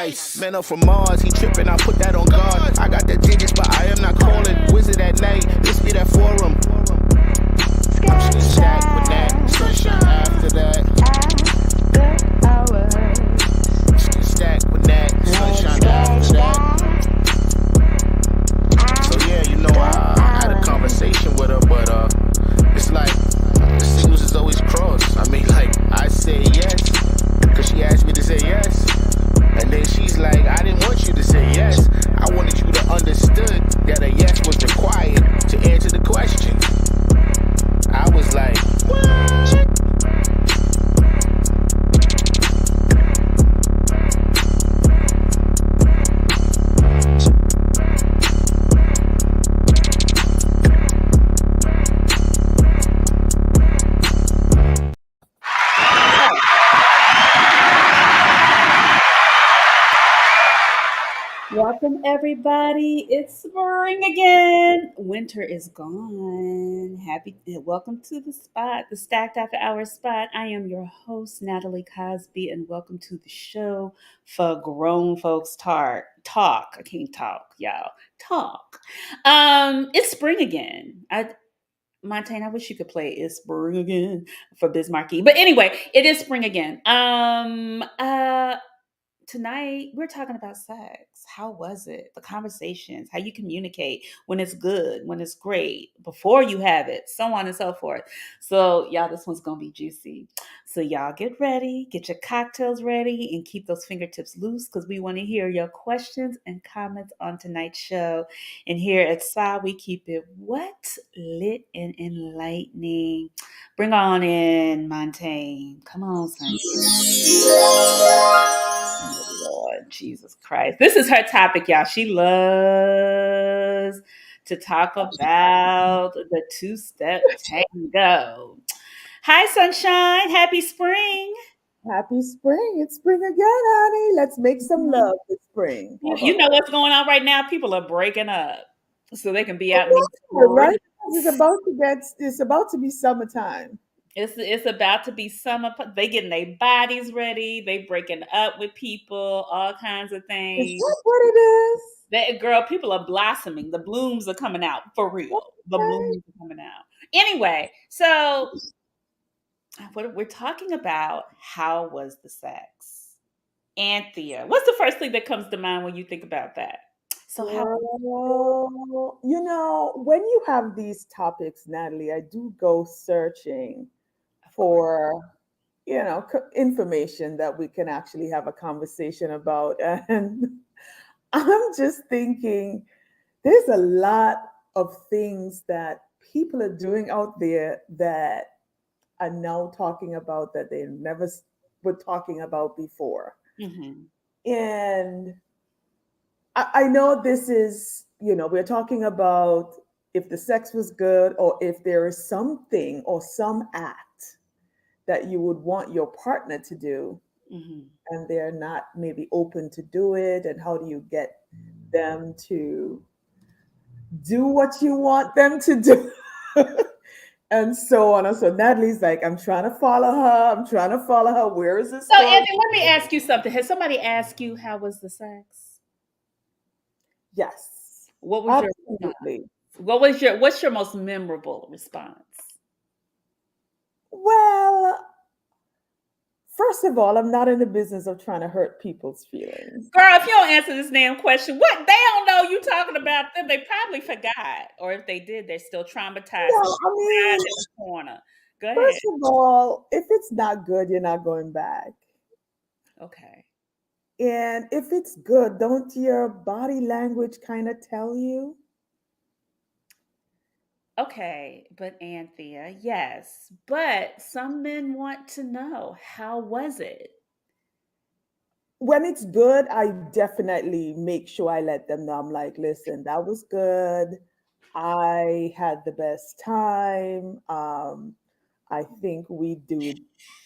nice. Man up from Mars, he tripping, I put that on guard. I got the digits, but I am not calling. Wizard at night, let's be that forum. I'm just gonna stack with that. Sunshine after that. Just gonna stack with that. Sunshine after that. So yeah, you know, I had a conversation with her, but it's like the signals is always crossed. I mean, like, I say yes, cause she asked me to say yes. And then she's like, I didn't want you to say yes. I wanted you to understood that a yes was required to answer the question. I was like, what? Welcome, everybody. It's spring again. Winter is gone. Welcome to the spot, the Stacked After Hours spot. I am your host, Natalie Cosby, and welcome to the show for grown folks talk. I can't talk, y'all. Talk. It's spring again. Montaigne, I wish you could play "It's Spring Again" for Biz Markie. But anyway, it is spring again. Tonight we're talking about sex. How was it? The conversations, how you communicate when it's good, when it's great, before you have it, so on and so forth. So y'all, this one's gonna be juicy. So y'all get ready, get your cocktails ready, and keep those fingertips loose because we want to hear your questions and comments on tonight's show. And here at SI, we keep it what? Lit and enlightening. Bring on in Montaigne. Come on, son. Lord Jesus Christ. This is her topic, y'all. She loves to talk about the two-step tango. Hi, sunshine. Happy spring. Happy spring. It's spring again, honey. Let's make some love this spring. You know what's going on right now? People are breaking up so they can be out in Yeah, the right? It's about to be summertime. It's about to be summer. They getting their bodies ready. They breaking up with people, all kinds of Is things. that what it is? That girl, people are blossoming. The blooms are coming out for real. The Okay. blooms are coming out. Anyway, so what we're talking about, how was the sex? Anthea, what's the first thing that comes to mind when you think about that? So how Girl, when you have these topics, Natalie, I do go searching of course. for, information that we can actually have a conversation about. And I'm just thinking, there's a lot of things that people are doing out there that are now talking about that they never were talking about before. Mhm. And I know this is, we're talking about if the sex was good or if there is something or some act that you would want your partner to do Mhm. and they're not maybe open to do it. And how do you get them to do what you want them to do? And so on. And so Natalie's like, I'm trying to follow her. I'm trying to follow her. Where is this So going? Anthea, let me ask you something. Has somebody asked you how was the sex? Yes, What was your response? absolutely. What's your most memorable response? Well, first of all, I'm not in the business of trying to hurt people's feelings. Girl, if you don't answer this damn question, what they don't know you talking about them, they probably forgot. Or if they did, they're still traumatized. No, So I hide mean, in the corner. Go ahead. first of all, if it's not good, you're not going back. Okay. And if it's good, don't your body language kind of tell you? Okay, but Anthea, yes. But some men want to know, how was it? When it's good, I definitely make sure I let them know. I'm like, listen, that was good. I had the best time. I think we do,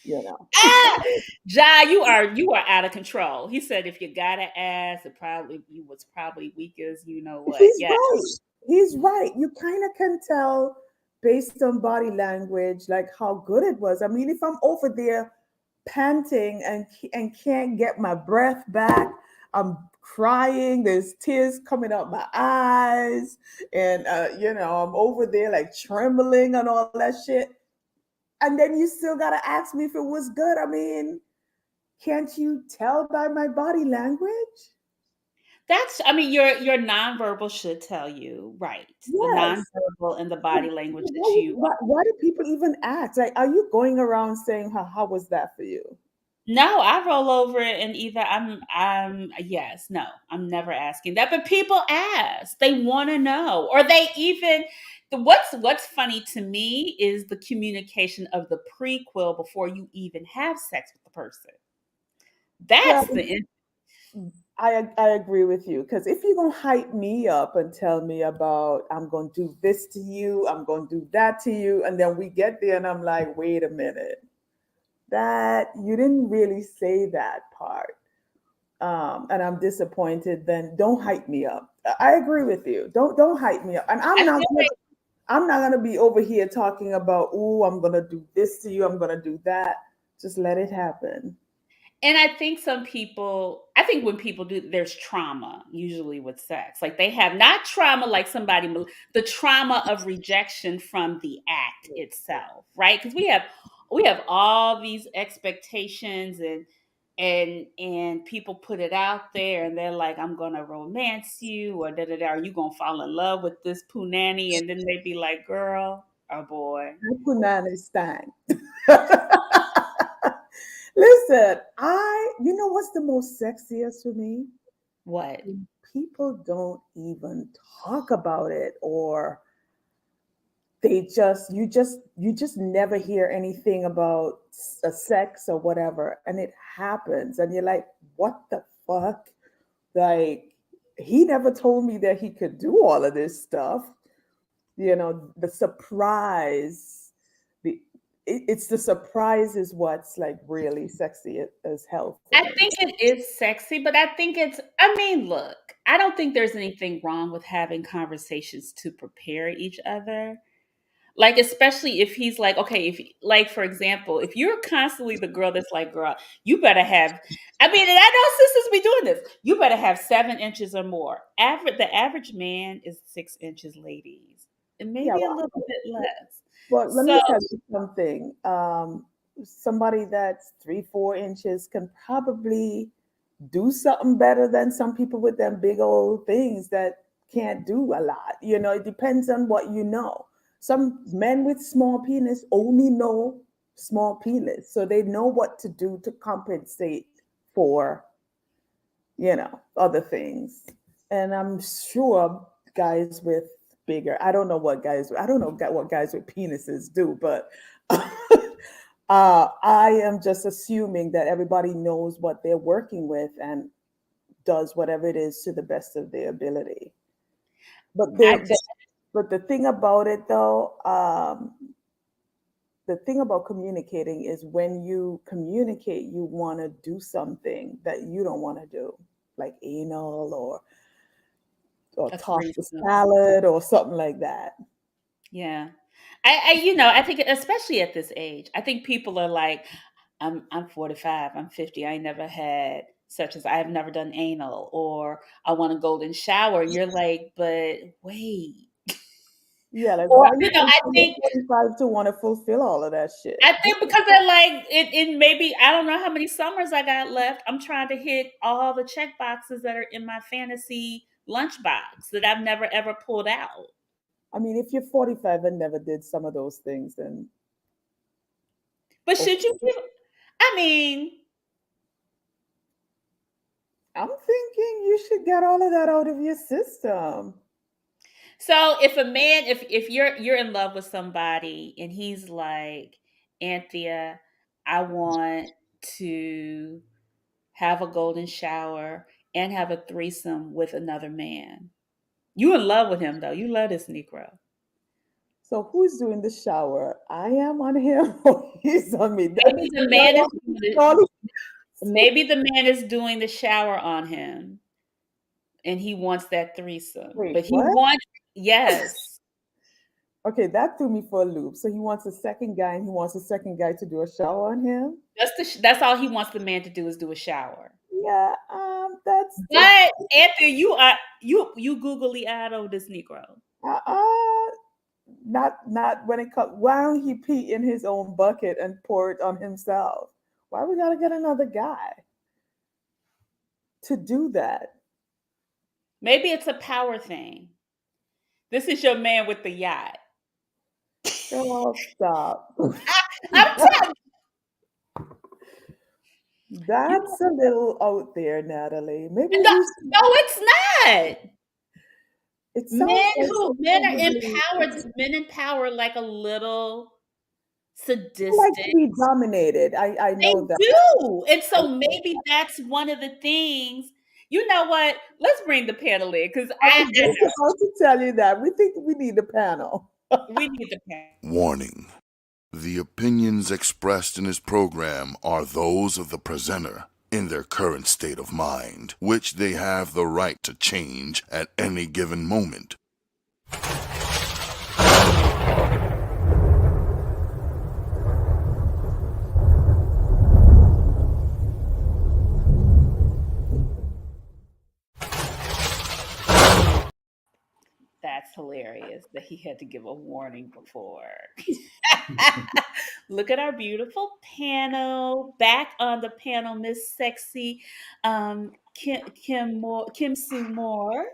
you know. Ah, Ja, you are out of control. He said if you got an ass, it probably you was probably weak as you know what. He's Yeah. right. He's right. You kind of can tell based on body language, like how good it was. I mean, if I'm over there panting and can't get my breath back, I'm crying. There's tears coming out my eyes, and I'm over there like trembling and all that shit. And then you still gotta ask me if it was good. I mean, can't you tell by my body language? That's, I mean, your nonverbal should tell you, right? The Yes. nonverbal and the body language that Why, you why, why do people even ask? Like, are you going around saying, how was that for you? No, I roll over it and either yes, no, I'm never asking that, but people ask. They want to know. Or they even what's funny to me is the communication of the prequel before you even have sex with the person. Well, That's the I agree with you, because if you're gonna hype me up and tell me about I'm gonna do this to you, I'm gonna do that to you, and then we get there and I'm like, wait a minute, that you didn't really say that part, and I'm disappointed. Then don't hype me up. I agree with you. Don't hype me up, and I feel like, I'm not gonna be over here talking about, oh, I'm gonna do this to you, I'm gonna do that. Just let it happen. and I think some people, I think when people do, there's trauma usually with sex. Like they have not trauma like the trauma of rejection from the act itself, right? Because we have all these expectations and people put it out there and they're like, I'm gonna romance you or da da da, are you gonna fall in love with this punani? And then they be like, girl or boy, I could not understand. Listen, you know what's the most sexiest for me? what? When people don't even talk about it, or you just never hear anything about a sex or whatever, and it happens, and you're like, what the fuck? Like, he never told me that he could do all of this stuff. The surprise, it's the surprise is what's like really sexy as hell for I me. think it is sexy, but I think I mean, look, I don't think there's anything wrong with having conversations to prepare each other. Like, especially if he's like, okay, like, for example, if you're constantly the girl that's like, girl, you better have, I mean, and I know sisters be doing this, you better have 7 inches or more. The average man is 6 inches, ladies, and Yeah, maybe a little bit less. well, let So me tell you something. Somebody that's 3, 4 inches can probably do something better than some people with them big old things that can't do a lot. It depends on what you know. Some men with small penis only know small penis, so they know what to do to compensate for, other things. And I'm sure guys with bigger, I don't know what guys with penises do, but I am just assuming that everybody knows what they're working with and does whatever it is to the best of their ability. But I there, just, but the thing about it though, the thing about communicating is when you communicate, you want to do something that you don't want to do, like anal or a toss the threesome. salad or something like that. Yeah. I think especially at this age, I think people are like, I'm 45, I'm 50, I ain't never had such as I've never done anal or I want a golden shower. And you're like, but wait. Yeah, like Or, why you think I you're think 45 to want to fulfill all of that shit? I think because they're like it maybe I don't know how many summers I got left. I'm trying to hit all the check boxes that are in my fantasy lunchbox that I've never ever pulled out. I mean, if you're 45 and never did some of those things, then But should you okay. give, I mean, I'm thinking you should get all of that out of your system. so if a man, if you're in love with somebody and he's like, Anthea, I want to have a golden shower and have a threesome with another man. You in love with him though. You love this Negro. So who's doing the shower? I am on him or he's on me. Maybe the man is doing All maybe the man is doing the shower on him and he wants that threesome. Wait, But he what? wants, yes. Okay, that threw me for a loop. So he wants a second guy and he wants a second guy to do a shower on him? That's all he wants the man to do is do a shower. Yeah, that's just But Anthony, you googly eyed over this Negro. uh, not when it comes. Why don't he pee in his own bucket and pour it on himself? Why we gotta get another guy to do that? Maybe it's a power thing. This is your man with the yacht. Oh, stop. I'm telling you. That's a little out there, Natalie. Maybe No, we no, should. it's not. It sounds like Men are probably empowered. Men empowered like a little like to sadistic. be dominated. I They know that. do. And I so maybe that's one of the things. You know what? Let's bring the panel in because I I was just know about to tell you that. We think we need a panel. we need the panel. Warning. The opinions expressed in this program are those of the presenter in their current state of mind, which they have the right to change at any given moment. That's hilarious that he had to give a warning before. Look at our beautiful panel. Back on the panel, Miss Sexy Kim Sue Moore,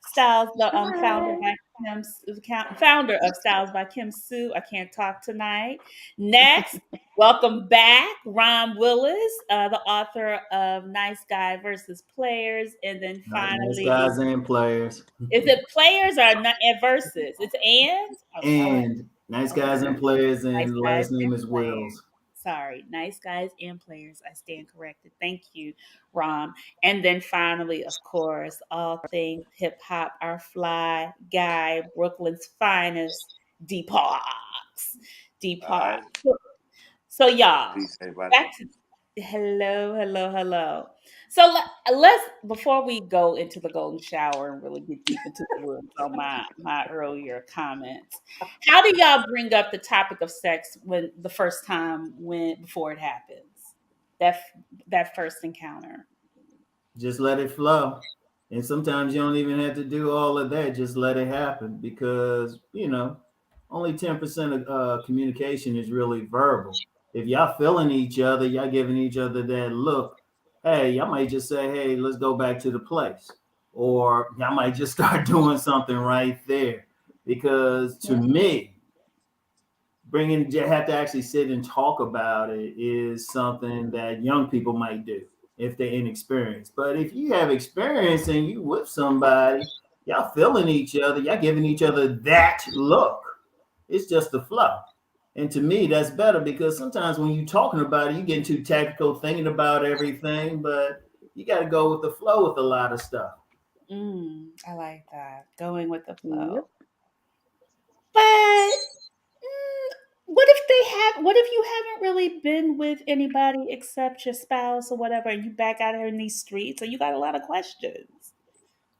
Styles, the founder Hi. by founder of Styles by Kim Sue. I can't talk tonight. Next, welcome back, Ron Willis, the author of Nice Guy versus Players, and then Nice finally, guys and players. is it players or not versus? It's and okay. And nice Okay. guys and players, Nice and guys last name and is players. Wills. Sorry, nice guys and players. I stand corrected. Thank you, Rom. And then finally, of course, all things hip hop, our fly guy, Brooklyn's finest, Deepox. Deepox. So y'all, Peace, everybody. back to hello. So let's before we go into the golden shower and really get deep into the woods on my earlier comments. How do y'all bring up the topic of sex when the first time when before it happens? That that first encounter. Just let it flow. And sometimes you don't even have to do all of that. Just let it happen because, only 10% of communication is really verbal. If y'all feeling each other, y'all giving each other that look, hey, y'all might just say, hey, let's go back to the place. Or y'all might just start doing something right there. Because to me, you have to actually sit and talk about it is something that young people might do if they're inexperienced. But if you have experience and you with somebody, y'all feeling each other, y'all giving each other that look. It's just the flow. And to me, that's better because sometimes when you're talking about it, you get too tactical thinking about everything, but you got to go with the flow with a lot of stuff. I like that. Going with the Yep. flow. But what if what if you haven't really been with anybody except your spouse or whatever, and you back out here in these streets and you got a lot of questions?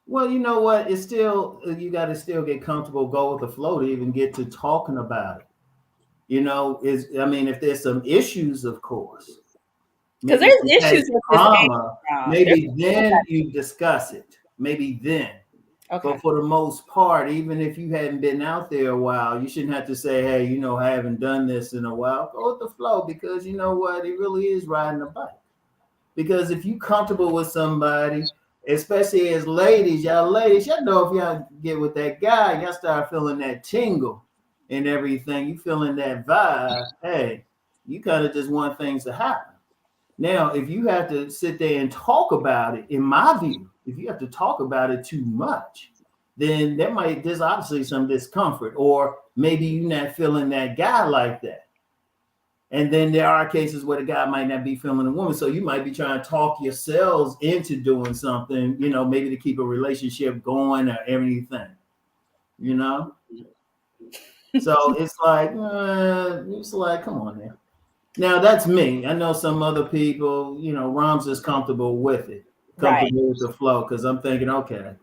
Well, you know what? It's still, you got to still get comfortable, go with the flow to even get to talking about it. If there's some issues, of course, Because maybe there's you had issues with this trauma, There's maybe then you discuss it. Maybe then. okay. But for the most part, even if you hadn't been out there a while, you shouldn't have to say, hey, I haven't done this in a while. Go with the flow because you know what? It really is riding a bike. Because if you comfortable with somebody, especially as ladies, y'all know if y'all get with that guy, y'all start feeling that tingle and everything. You feeling that vibe. Hey, you kind of just want things to happen. Now, if you have to sit there and talk about it, in my view, if you have to talk about it too much, then there's obviously some discomfort, or maybe you're not feeling that guy like that. And then there are cases where the guy might not be feeling a woman. So you might be trying to talk yourselves into doing something, maybe to keep a relationship going or everything, So it's like, come on now. Now that's me. I know some other people, Rom's is comfortable with it, comfortable with the flow. Cause I'm thinking, okay,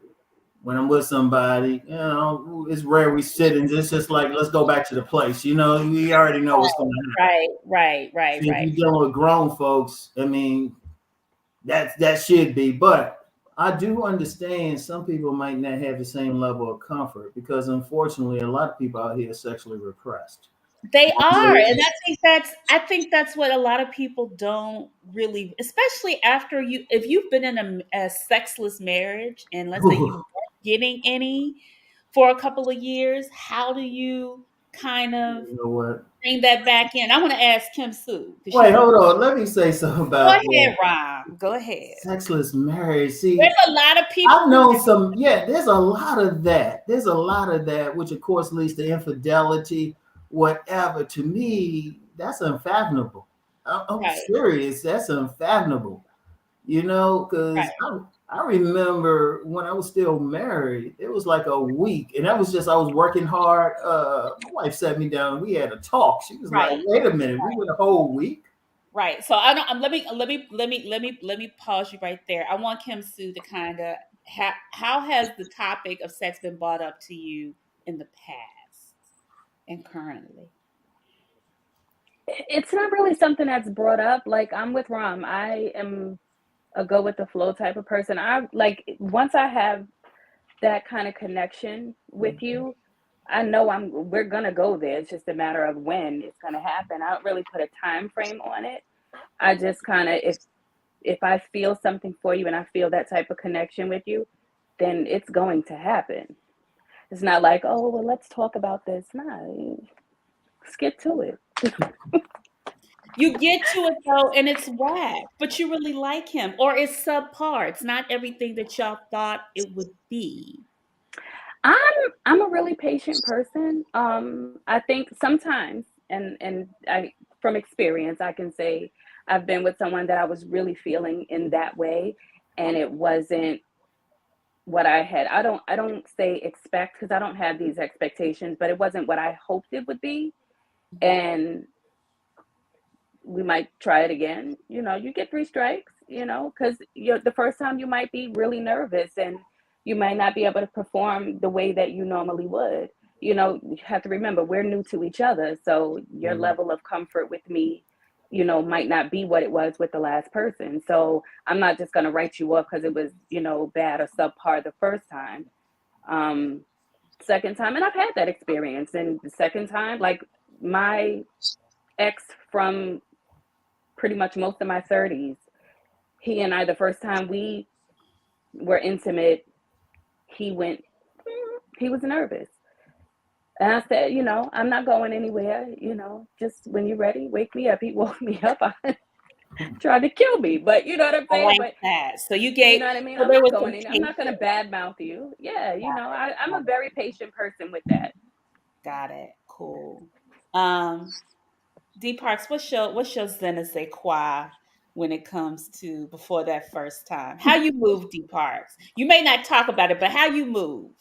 when I'm with somebody, it's rare we sit and it's just like, let's go back to the place. We already know what's going to happen. Right. If you're dealing with grown folks, they that should be. But I do understand some people might not have the same level of comfort because unfortunately a lot of people out here are sexually repressed. They are, So, and I think that's what a lot of people don't really, especially after if you've been in a sexless marriage and let's say you weren't getting any for a couple of years, how do you kind of you know what? bring that back in? I want to ask Kim Sue because Wait, she's a hold on. Let me say something go about ahead, Ron. Go ahead. sexless marriage. There's See, a lot of people I've who known some, yeah, there's a lot of that. There's a lot of that, which of course leads to infidelity, whatever. To me, that's unfathomable. I'm right, serious. That's unfathomable. Because right, I remember when I was still married, it was like a week, and that was just I was working hard. My wife sat me down, and we had a talk. She was like, right. "Wait a minute, we went a whole week." Right. So I don't. Let me pause you right there. I want Kim Sue to kind of how has the topic of sex been brought up to you in the past and currently? It's not really something that's brought up. Like I'm with Rom. I am a go with the flow type of person. I like once I have that kind of connection with you, I know we're gonna go there. It's just a matter of when it's gonna happen. I don't really put a time frame on it. I just kind of if I feel something for you and I feel that type of connection with you, then it's going to happen. It's not like, oh well, let's talk about this. Nah, let's get to it. You get to it though, and it's whack, but you really like him, or it's subpar. It's not everything that y'all thought it would be. I'm a really patient person. I think sometimes, and I from experience, I can say I've been with someone that I was really feeling in that way, and it wasn't what I had. I don't say expect because I don't have these expectations, but it wasn't what I hoped it would be, and we might try it again. You get three strikes, because the first time you might be really nervous and you might not be able to perform the way that you normally would. You have to remember we're new to each other. So your level of comfort with me, might not be what it was with the last person. So I'm not just going to write you off because it was, bad or subpar the first time. Um, Second time, and I've had that experience. And the second time, like my ex from pretty much most of my 30s. He and I, the first time we were intimate, he went, he was nervous. And I said, I'm not going anywhere, just when you're ready, wake me up. He woke me up. I tried to kill me, but you know what I'm I saying? like But that. So you you gave. know what I mean? So I'm there not was some going in. I'm not going to patience. badmouth you. Yeah, I'm a very patient person with that. Got it. Cool. D Parks, what's your je ne sais quoi when it comes to before that first time? How you move, D Parks? You may not talk about it, but how you move?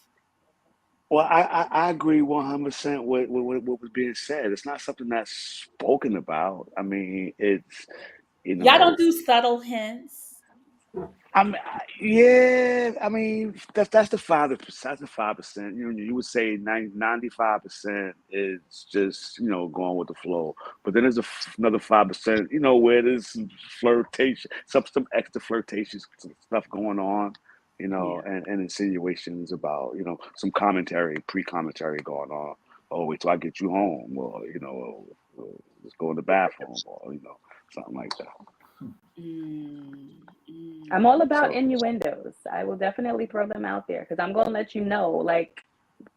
Well, I agree 100% with what was being said. It's not something that's spoken about. I mean, it's, you Y'all don't know, do subtle hints. yeah. I mean, that's the 5%. That's the 5%. You would say 95% is just going with the flow. But then there's another 5%. Where there's some flirtation, some extra flirtation stuff going on. Yeah. And insinuations about some pre-commentary going on. Oh, wait till I get you home, or let's go in the bathroom, or something like that. Mm, I'm all mm. about So. innuendos. I will definitely throw them out there because I'm going to let you know, like,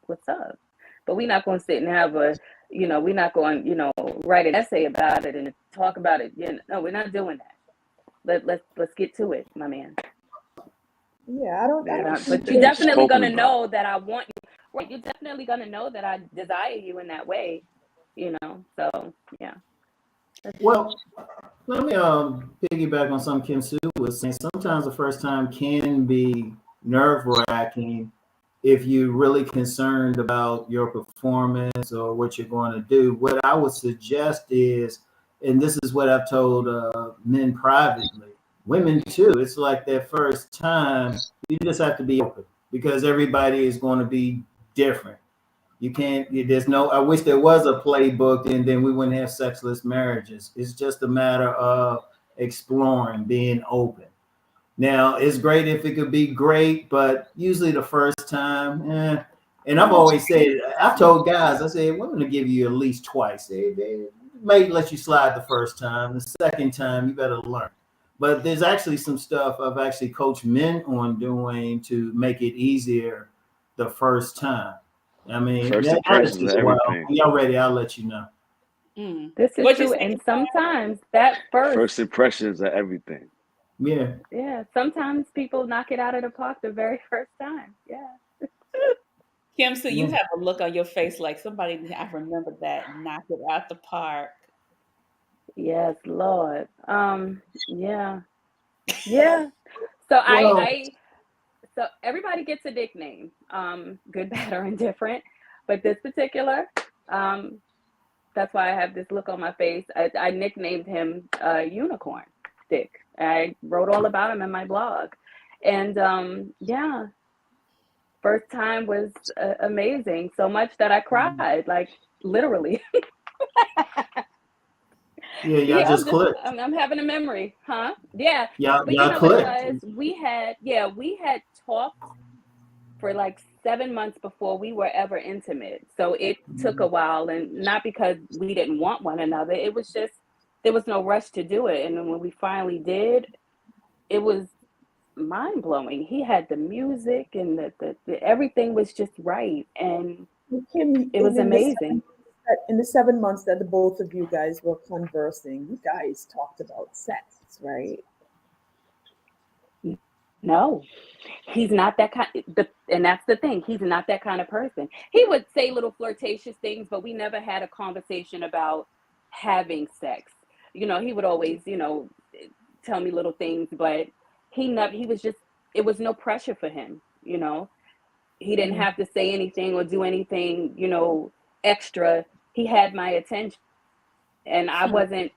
what's up. But we're not going to sit and have we're not going, write an essay about it and talk about it. No, we're not doing that. Let's get to it, my man. Yeah, I Yeah, don't But think you're there's definitely spoken gonna about. know that I want you. Right, you're definitely gonna know that I desire you in that way. So yeah. Well, let me piggyback on something Kim Sue was saying. Sometimes the first time can be nerve wracking if you're really concerned about your performance or what you're going to do. What I would suggest is, and this is what I've told men privately, women too. It's like their first time. You just have to be open because everybody is going to be different. You can't, there's no, I wish there was a playbook and then we wouldn't have sexless marriages. It's just a matter of exploring, being open. Now, it's great if it could be great, but usually the first time, And I've Well, always said, I've told guys, I said, we're going to give you at least twice. They may let you slide the first time. The second time, you better learn. But there's actually some stuff I've actually coached men on doing to make it easier the first time. I mean, First that impressions takes are a while. everything. When y'all ready, I'll let you know. This is what'd you true. say? And sometimes that first, First impressions are everything. Yeah. yeah, sometimes people knock it out of the park the very first time. Yeah. Kim, so you Yeah. have a look on your face like somebody, I remember that, knocked it out the park. Yes, Lord. Yeah. Yeah. So Well, so everybody gets a nickname, good, bad, or indifferent. But this particular, um, that's why I have this look on my face. I nicknamed him Unicorn Dick. I wrote all about him in my blog. And yeah, first time was amazing. So much that I cried, like literally. yeah, y'all Yeah, just clicked. I'm having a memory, huh? Yeah, but you Y'all know what it clicked. was? We had talked for like 7 months before we were ever intimate. So it took a while, and not because we didn't want one another. It was just there was no rush to do it, and then when we finally did, it was mind blowing. He had the music, and the everything was just right, and Kim, it was amazing. in the 7 months that the both of you guys were conversing, you guys talked about sex, right? No, he's not that kind. And that's the thing. He's not that kind of person. He would say little flirtatious things, but we never had a conversation about having sex. He would always, tell me little things, but he never. He was just. It was no pressure for him. He didn't Mm, have to say anything or do anything. Extra. He had my attention, and I wasn't.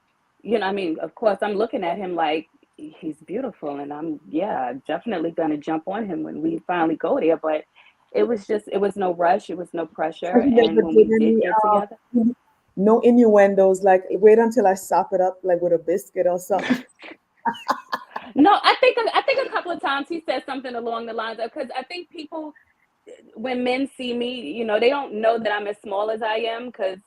I mean, of course, I'm looking at him like he's beautiful, and yeah, definitely gonna jump on him when we finally go there. But it was no rush, it was no so pressure, he and never when did we did any get together, no innuendos like wait until I sop it up like with a biscuit or something. no, I think a couple of times he said something along the lines of because I think people when men see me, they don't know that I'm as small as I am because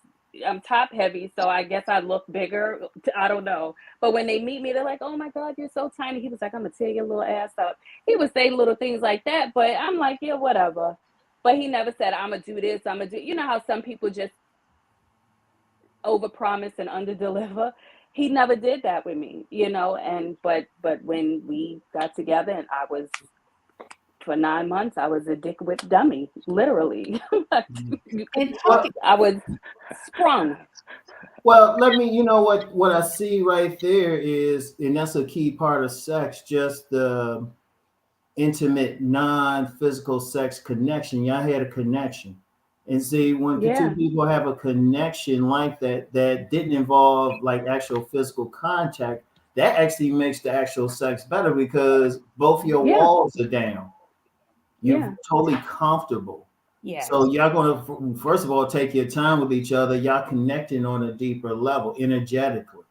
I'm top heavy. So I guess I look bigger. I don't know. But when they meet me, they're like, oh my God, you're so tiny. He was like, I'm going to tear your little ass up. He would say little things like that. But I'm like, yeah, whatever. But he never said, I'm going to do this. I'm going to do, how some people just overpromise and underdeliver. He never did that with me, but when we got together and I was for 9 months, I was a dick whip dummy, literally. You could, And Well, talking, I was sprung. let me, what I see right there is, and that's a key part of sex, just the intimate, non-physical sex connection. Y'all had a connection. And see, when two Yeah, people have a connection like that, that didn't involve like actual physical contact, that actually makes the actual sex better because both your yeah, walls are down. You're yeah, totally comfortable. yes. So y'all gonna first of all take your time with each other. Y'all connecting on a deeper level energetically.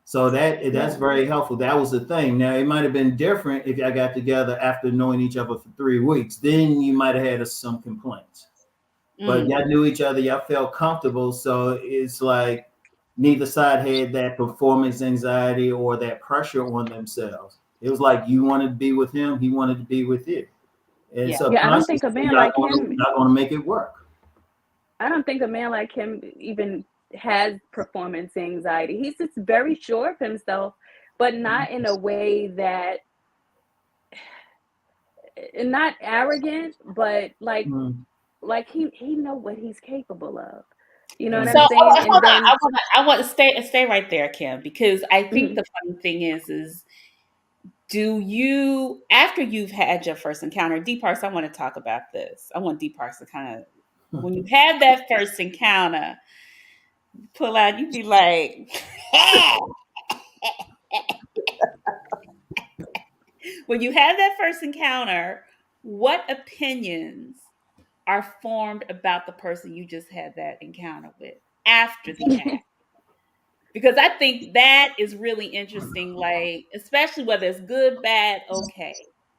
So that's yeah, very helpful. That was the thing. Now it might have been different if y'all got together after knowing each other for 3 weeks. Then you might have had some complaints. But Mm. y'all knew each other. Y'all felt comfortable. So it's like neither side had that performance anxiety or that pressure on themselves. It was like you wanted to be with him. He wanted to be with you. And Yeah. yeah. I don't think a subconsciously, man like him. y'all gonna make it work. I don't think a man like him even has performance anxiety. He's just very sure of himself, but not in a way that not arrogant, but Mm, like he know what he's capable of. You know what So I'm mm, saying? hold And on. then I want to stay right there, Kim, because I think mhm. the funny thing is do you after you've had your first encounter, D Parks, I want to talk about this. I want D Parks to kind of when you have that first encounter, pull out, you be like, when you have that first encounter, what opinions are formed about the person you just had that encounter with after the act? Because I think that is really interesting, like especially whether it's good, bad, okay.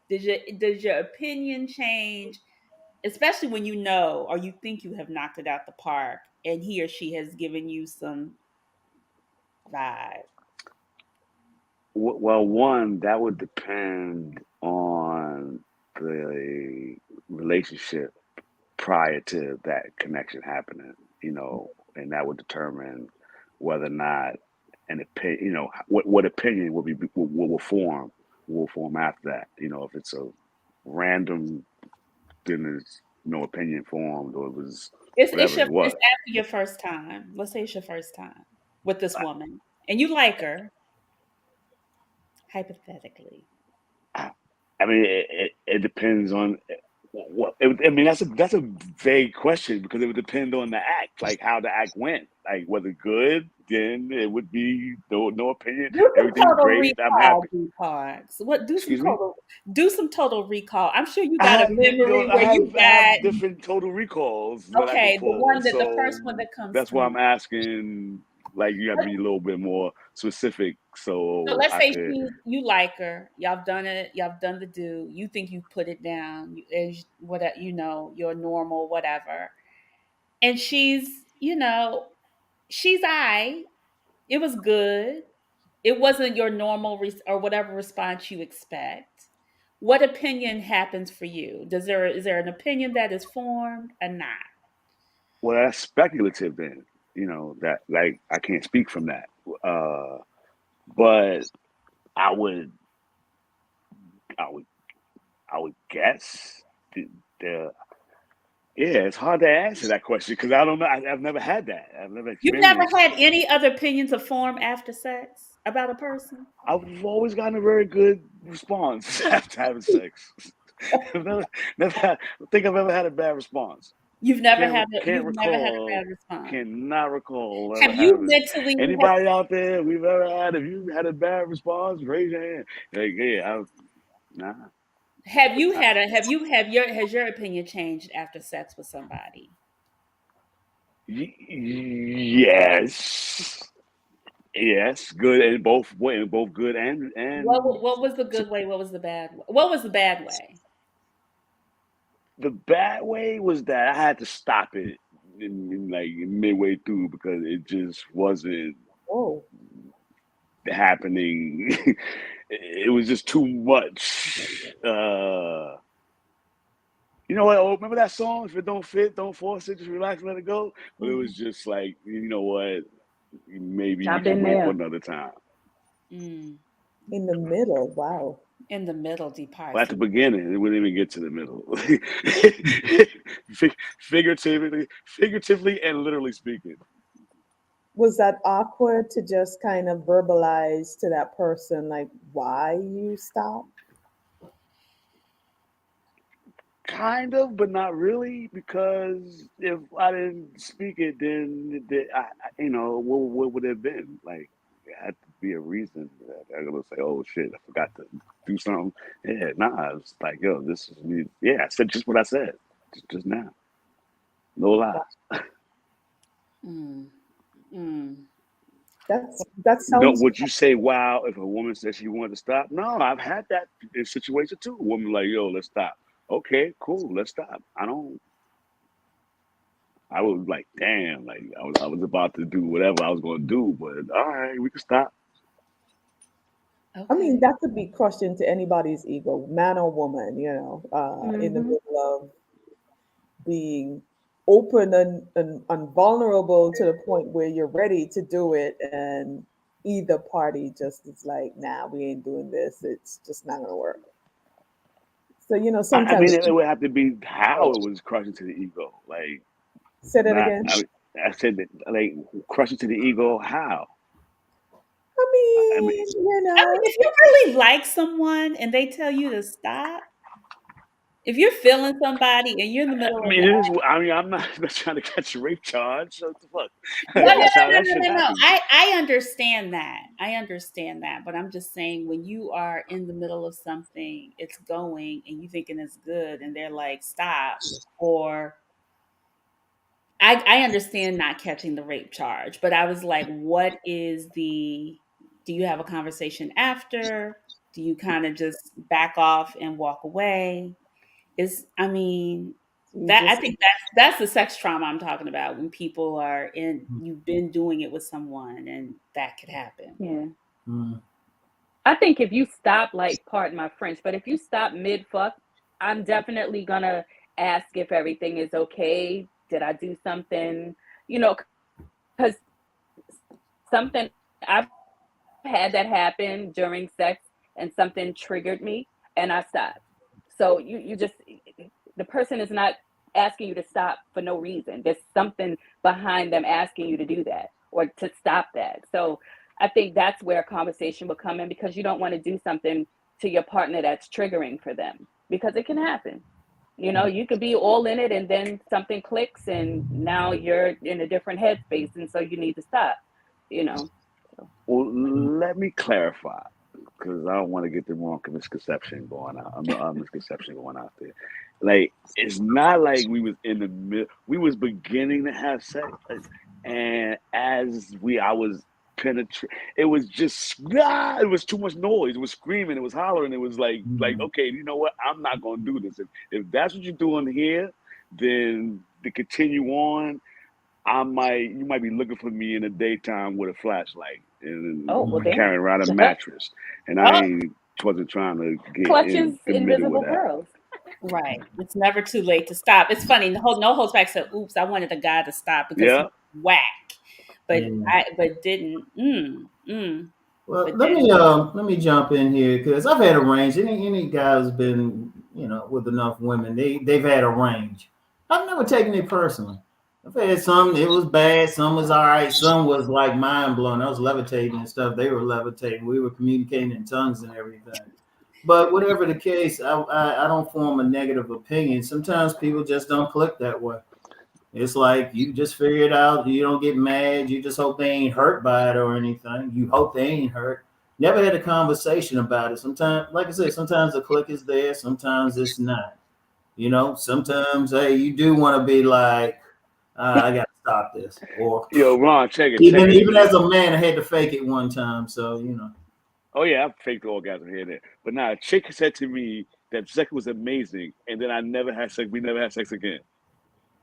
Does your opinion change, especially when you know or you think you have knocked it out the park and he or she has given you some vibe? Well, one, that would depend on the relationship prior to that connection happening, and that would determine whether or not an opinion, what opinion will form after that. If it's a random, then there's no opinion formed, or it was It's whatever your it it's was. after your first time. Let's say it's your first time with this woman and you like her, hypothetically. I I mean, it depends on what. I mean, that's a vague question because it would depend on the act, like how the act went. Like whether good, then it would be no opinion. Do some Everything's total great. I'm recall, happy. D Parks. What Excuse me. do some total recall. I'm sure you got a memory I where you have got different total recalls that I can okay, pull. the So first one that comes that's to why mind. I'm asking. Like you have to be a little bit more specific, So so let's I say could. you like her, y'all done it, y'all done the do. You think you put it down, as what your normal whatever, and she's I. It was good. It wasn't your normal or whatever response you expect. What opinion happens for you? Is there an opinion that is formed or not? Well, that's speculative then. That like I can't speak from that. Uh, but I would, I would, I would guess the yeah. It's hard to answer that question because I don't know. I've never had that. I've never You've never experienced. had any other opinions of form after sex about a person? I've always gotten a very good response after having sex. I've never had, I don't think I've ever had a bad response. Can't You've never had a recall. bad response. Cannot recall Have ever you having. mentally Anybody out there we've ever had? If you had a bad response, raise your hand. Like, yeah, nah. has your opinion changed after sex with somebody? Yes, yes, good in both good and What was the good way? What was the bad way? What was the bad way? the bad way was that I had to stop it like midway through because it just wasn't Oh, happening. It was just too much. You know what? Oh, remember that song? If it don't fit, don't force it. Just relax, let it go. But it was just like, you know what? Maybe we I've can been wait for there. another time. Mm. in the middle. Wow. In the middle, Well, at departs. the beginning, it wouldn't even get to the middle. Figuratively and literally speaking. Was that awkward to just kind of verbalize to that person like why you stopped? Kind of, but not really, because if I didn't speak it, then what would it have been? Like, it had to be a reason that I'm gonna say, "Oh shit, I forgot to do something." Yeah, nah, it's like, yo, this is me. Yeah, I said just what I said just now. No Wow. lies. Mm. Mm. That No, sounds would you say, "Wow"? If a woman says she wanted to stop? No, I've had that in situation too. A woman like, "Yo, let's stop." Okay, cool, let's stop. I don't. I was like, damn, like I was about to do whatever I was going to do, but all right, we can stop. I mean, Okay. that could be crushed into anybody's ego, man or woman, in the Hmm. middle of being open and vulnerable to the point where you're ready to do it. And either party just is like, nah, we ain't doing this. It's just not going to work. So, I sometimes mean, it would have to be how it was crushing to the ego, like say that not. again. I said that, like crushing to the ego. How? I I mean, mean, I mean, if you really like someone and they tell you to stop, if you're feeling somebody and you're in the middle I of mean, it is. I mean, I'm not, not trying to catch a rape charge. So what the fuck? no, no, That's how no, that no, shit no, no, no. happens. I understand that. I understand that. But I'm just saying when you are in the middle of something, it's going and you thinking it's good and they're like, stop, or I understand not catching the rape charge, but I was like, what is the, do you have a conversation after? Do you kind of just back off and walk away? I mean, You that I just think that's the sex trauma I'm talking about when people are in, you've been doing it with someone and that could happen. Yeah. Mm. I think if you stop, like, pardon my French, but if you stop mid fuck, I'm definitely gonna ask if everything is okay. Did I do something? You know, because something I've had that happen during sex and something triggered me and I stopped. So you just, the person is not asking you to stop for no reason. There's something behind them asking you to do that or to stop that. So I think that's where a conversation will come in, because you don't want to do something to your partner that's triggering for them, because it can happen. You know, you could be all in it and then something clicks and now you're in a different headspace, and so you need to stop, you know. So Well, let me clarify, because I don't want to get the wrong misconception going out. Misconception going out there. Like, it's not like we was in the middle. We was beginning to have sex, and I was penetrating. It was just it was too much noise. It was screaming. It was hollering. It was like okay, you know what? I'm not gonna do this. If that's what you're doing here, then to continue on, you might be looking for me in the daytime with a flashlight oh and well damn. carrying around a mattress, and I Oh, ain't wasn't trying to get Clutches committed with invisible that. pearls. right. It's never too late to stop. It's funny. The whole no holds back said, "Oops, I wanted a guy to stop because he Yeah, was whack," but Yeah. but didn't. Well, But let me didn't. let me jump in here because I've had a range. Any guy who's been with enough women, they've had a range. I've never taken it personally. I've had some, it was bad, some was all right, some was like mind blowing. I was levitating and stuff. They were levitating. We were communicating in tongues and everything. But whatever the case, I don't form a negative opinion. Sometimes people just don't click that way. It's like you just figure it out. You don't get mad. You just hope they ain't hurt by it or anything. You hope they ain't hurt. Never had a conversation about it. Sometimes, like I said, sometimes the click is there. Sometimes it's not. Sometimes, hey, you do want to be like, I got to stop this. Or yo, Ron, check it, check even it. as a man, I had to fake it one time. So. Oh yeah, I've faked the orgasm here and there, but now a chick said to me that sex was amazing, and then I never had sex. We never had sex again.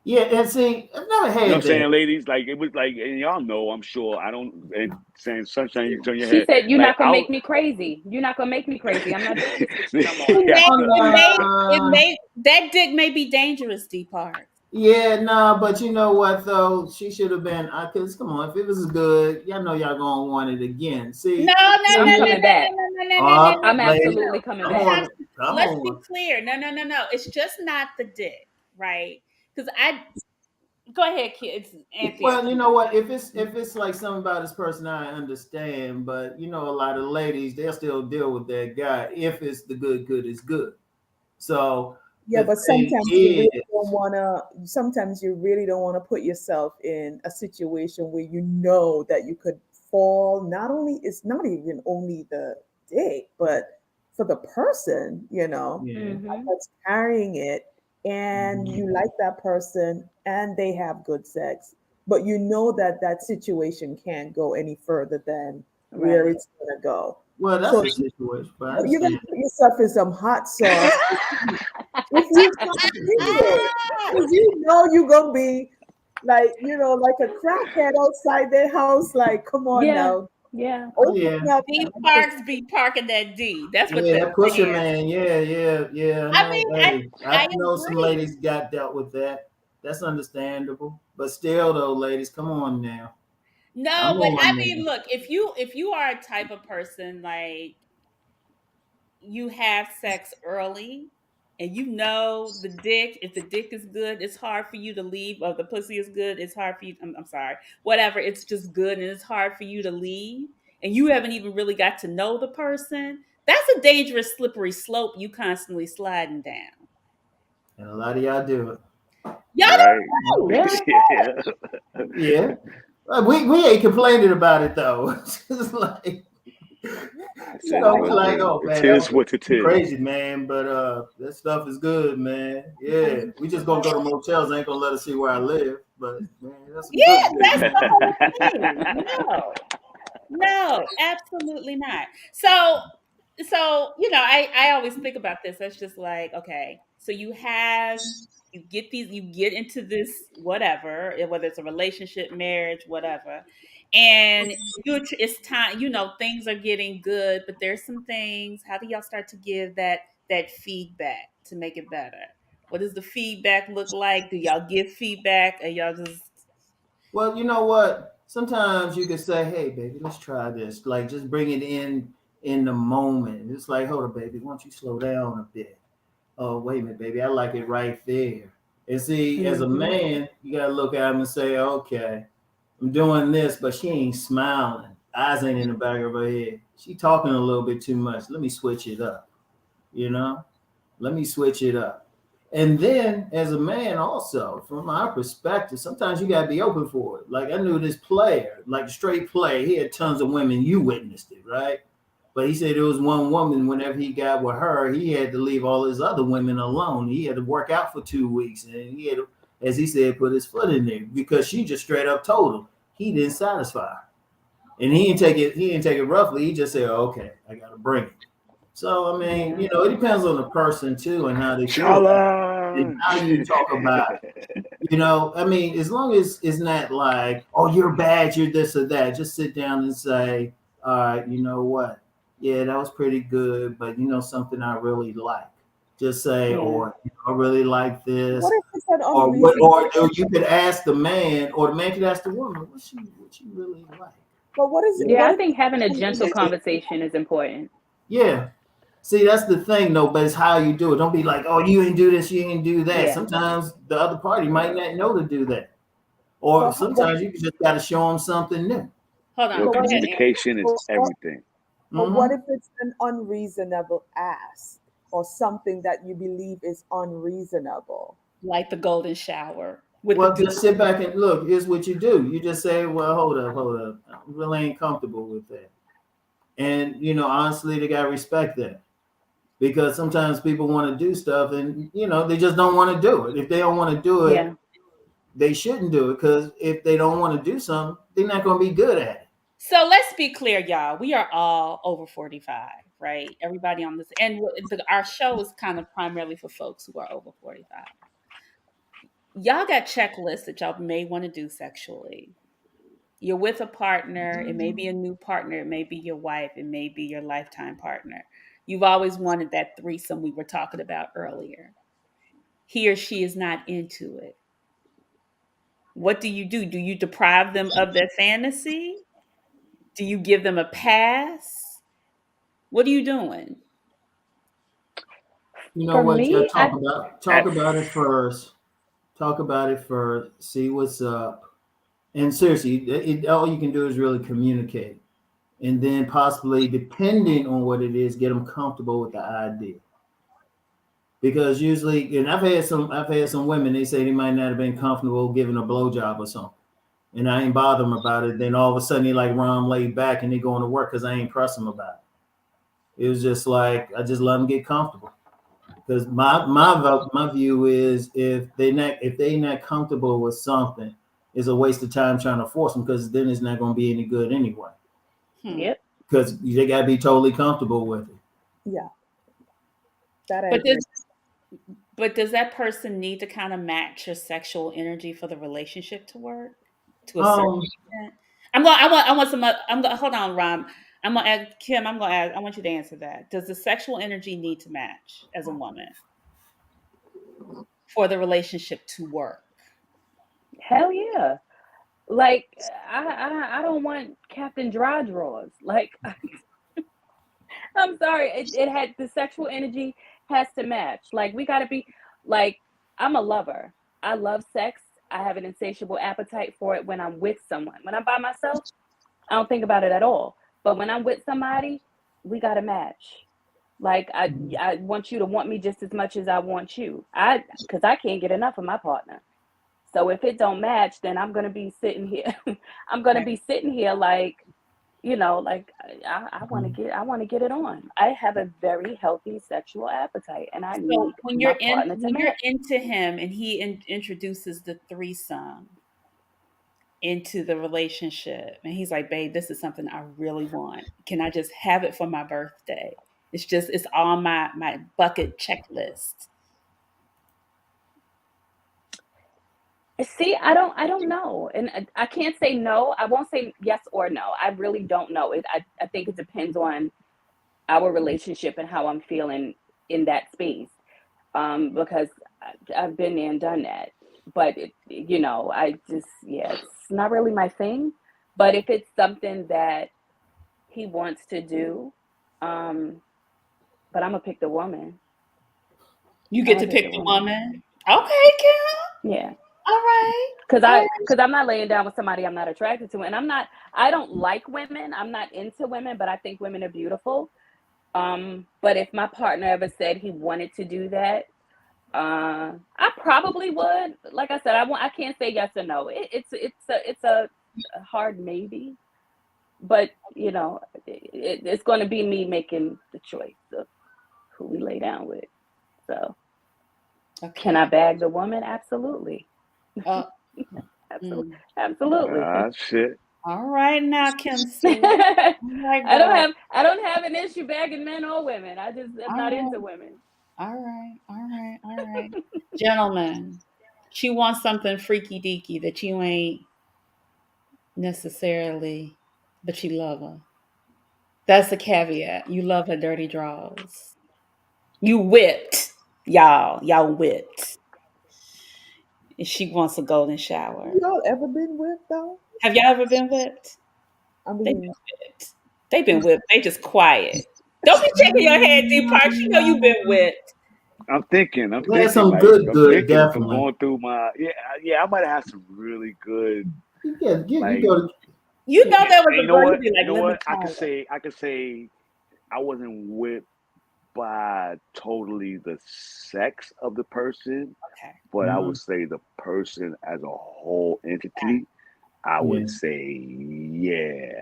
Yeah, and see, I've never You know what had I'm saying, that. ladies? Like it was like, and y'all know, I'm sure. I don't. And saying sunshine, you turn your She head. said, "You're Like not gonna make me crazy. You're not gonna make me crazy. I'm not doing this with you no more." yeah, It may that dick may be dangerous, D Park. Yeah, no, but you know what though? She should have been. Cause come on, if it was good, y'all know y'all gonna want it again. No, See, no, no, I'm no, ladies, no, coming back. no, no, no, no, no, no, no, I'm ladies, absolutely coming come let's back. have, on, come let's be on. clear. No, no, no, no. It's just not the dick, right? Because I go ahead, kids. Anthony. Well, you know what? If it's like something about this person, I understand. But a lot of ladies they'll still deal with that guy if it's the good is good. So Yeah, the but thing sometimes you is, really don't want to. Sometimes you really don't want to put yourself in a situation where you know that you could fall. Not only it's not even only the dick, but for the person, yeah. Mm-hmm. that's carrying it, and Mhm. you like that person, and they have good sex, but you know that that situation can't go any further than where Right. it's gonna go. Well, that's So a situation, but I you're gonna understand. put yourself in some hot sauce if you can't do it, because you know you're gonna be like a crackhead outside their house. Like, come on Yeah. now, Yeah. Oh open yeah, up. D Parks be parking that D. That's what yeah, they're that pusher saying. man. Yeah. I I know. mean, Hey, I I know some agree. ladies got dealt with that. That's understandable. But still, though, ladies, come on now. No, Come but I on mean, now. look, if you are a type of person like you have sex early and you know the dick, if the dick is good, it's hard for you to leave, or the pussy is good, it's hard for you. I'm sorry, whatever, it's just good and it's hard for you to leave, and you haven't even really got to know the person. That's a dangerous, slippery slope you constantly sliding down. And a lot of y'all do it. Y'all right. don't know. Yeah. Yeah. Yeah. We ain't complaining about it though. It's like Yeah, So we like, oh It man, that is was what it is. crazy, man. But that stuff is good, man. Yeah, we just gonna go to motels. Ain't gonna let us see where I live, but man, that's some good Yeah, shit, that's man. the whole thing. No, absolutely not. So I always think about this. That's just like, okay, so you get into this whatever, whether it's a relationship, marriage, whatever, and it's time. Things are getting good, but there's some things. How do y'all start to give that feedback to make it better? What does the feedback look like? Do y'all give feedback, or y'all just Well, you know what? Sometimes you can say, "Hey, baby, let's try this." Like, just bring it in the moment. It's like, "Hold on, baby, why don't you slow down a bit?" Oh, wait a minute, baby, I like it right there. And see, as a Mhm. man, you gotta look at him and say, "Okay, I'm doing this, but she ain't smiling. Eyes ain't in the back of her head. She talking a little bit too much. Let me switch it up." You know, let me switch it up. And then, as a man, also from my perspective, sometimes you gotta be open for it. Like I knew this player, like a straight player, he had tons of women. You witnessed it, right? But he said it was one woman. Whenever he got with her, he had to leave all his other women alone. He had to work out for 2 weeks, and he had, to, as he said, put his foot in there because she just straight up told him he didn't satisfy her, and he didn't take it. He didn't take it roughly. He just said, "Okay, I got to bring it." So I mean, Yeah. it depends on the person too and how they feel about it and how Challenge. you talk about it. I mean, as long as it's not like, "Oh, you're bad, you're this or that." Just sit down and say, "All right, you know what? Yeah, that was pretty good, but something I really like." Just say, Yeah. or I really like What this, if it's an or what, or unreasonable? you could ask the man, or the man could ask the woman, what she really like. But what is it? You yeah. What I if think having a it's gentle unreasonable? conversation is important. Yeah. See, that's the thing, though. But it's how you do it. Don't be like, "Oh, you ain't do this, you ain't do that." Yeah. Sometimes the other party might not know to do that, or But, but, sometimes you just got to show them something new. Hold Yo, on. but Go what ahead, Aaron. communication is but, everything. but what Hmm. if it's an unreasonable ask or something that you believe is unreasonable? Like the golden shower with the Well, good. just sit back and look. Here's what you do. You just say, "Well, hold up. I really ain't comfortable with that." And honestly, they got to respect that because sometimes people want to do stuff and they just don't want to do it. If they don't want to do it, Yeah. they shouldn't do it because if they don't want to do something, they're not going to be good at it. So let's be clear, y'all. We are all over 45, right? Everybody on this, and our show is kind of primarily for folks who are over 45. Y'all got checklists that y'all may want to do sexually. You're with a partner. It may be a new partner. It may be your wife. It may be your lifetime partner. You've always wanted that threesome we were talking about earlier. He or she is not into it. What do you do? Do you deprive them of their fantasy? Do you give them a pass? What are you doing? You know For what? Yeah, me, I talk about it first. Talk about it first. See what's up. And seriously, all you can do is really communicate, and then possibly, depending on what it is, get them comfortable with the idea. Because usually, and I've had some women. They say they might not have been comfortable giving a blowjob or something, and I ain't bother them about it. Then all of a sudden, they like Ron laid back and they going to work because I ain't press them about it. It was just like I just let them get comfortable. Because my view is if they not comfortable with something, it's a waste of time trying to force them because then it's not going to be any good anyway. Hmm. yep. Because they got to be totally comfortable with it. Yeah, that I But agree. does that person need to kind of match your sexual energy for the relationship to work to a certain Um, extent? I want some. I'm going. Hold on, Ron. I'm gonna ask Kim. I'm gonna ask. I want you to answer that. Does the sexual energy need to match as a woman for the relationship to work? Hell yeah. Like I don't want Captain Dry Drawers. Like I'm sorry. It had the sexual energy has to match. Like we gotta be like I'm a lover. I love sex. I have an insatiable appetite for it when I'm with someone. When I'm by myself, I don't think about it at all. But when I'm with somebody, we gotta match. Like I want you to want me just as much as I want you. Because I can't get enough of my partner. So if it don't match, then I'm gonna be sitting here. I'm gonna Right. be sitting here like, like I want to get it on. I have a very healthy sexual appetite, and I So need my partner to when you're match. into him and he introduces the threesome into the relationship, and he's like, "Babe, this is something I really want. Can I just have it for my birthday? It's on my bucket checklist." See, I don't know, and I can't say no. I won't say yes or no. I really don't know. I think it depends on our relationship and how I'm feeling in that space. Because I've been there and done that. But I just, yeah, it's not really my thing. But if it's something that he wants to do, um, but I'm gonna pick the woman. You I'm get gonna to pick pick the the woman. woman. Okay, Kim. Yeah, All right. because All I right. because I'm not laying down with somebody I'm not attracted to, and I don't like women. I'm not into women, but I think women are beautiful. But if my partner ever said he wanted to do that, I probably would. Like I said, I can't say yes or no. It's a hard maybe, but it's going to be me making the choice of who we lay down with. So, can I Okay. bag the woman? Absolutely, Uh, absolutely, mm. absolutely. Ah, shit. All right now, Kim Sue. I All right, girl. don't have an issue bagging men or women. I just am All not right. into women. All right. All right. All right. Gentlemen, she wants something freaky deaky that you ain't necessarily, but you love her. That's the caveat. You love her dirty draws. You whipped, y'all. Y'all whipped. And she wants a golden shower. Y'all ever been with though? Have y'all ever been whipped? I They've mean, been whipped. They've been whipped. They just quiet. Don't be shaking your head, D Parks. You know you've been whipped. I'm thinking. I'm There's thinking. some Like I'm good, thinking. If I'm definitely. going through my yeah, I might have had some really good You like. go to You know Yeah, there was and you a know girl, you'd what? be You like, know let me what? call her. I could say I wasn't whipped by totally the sex of the person, Okay. but I would Mhm. say the person as a whole entity. I Yeah, would say yeah,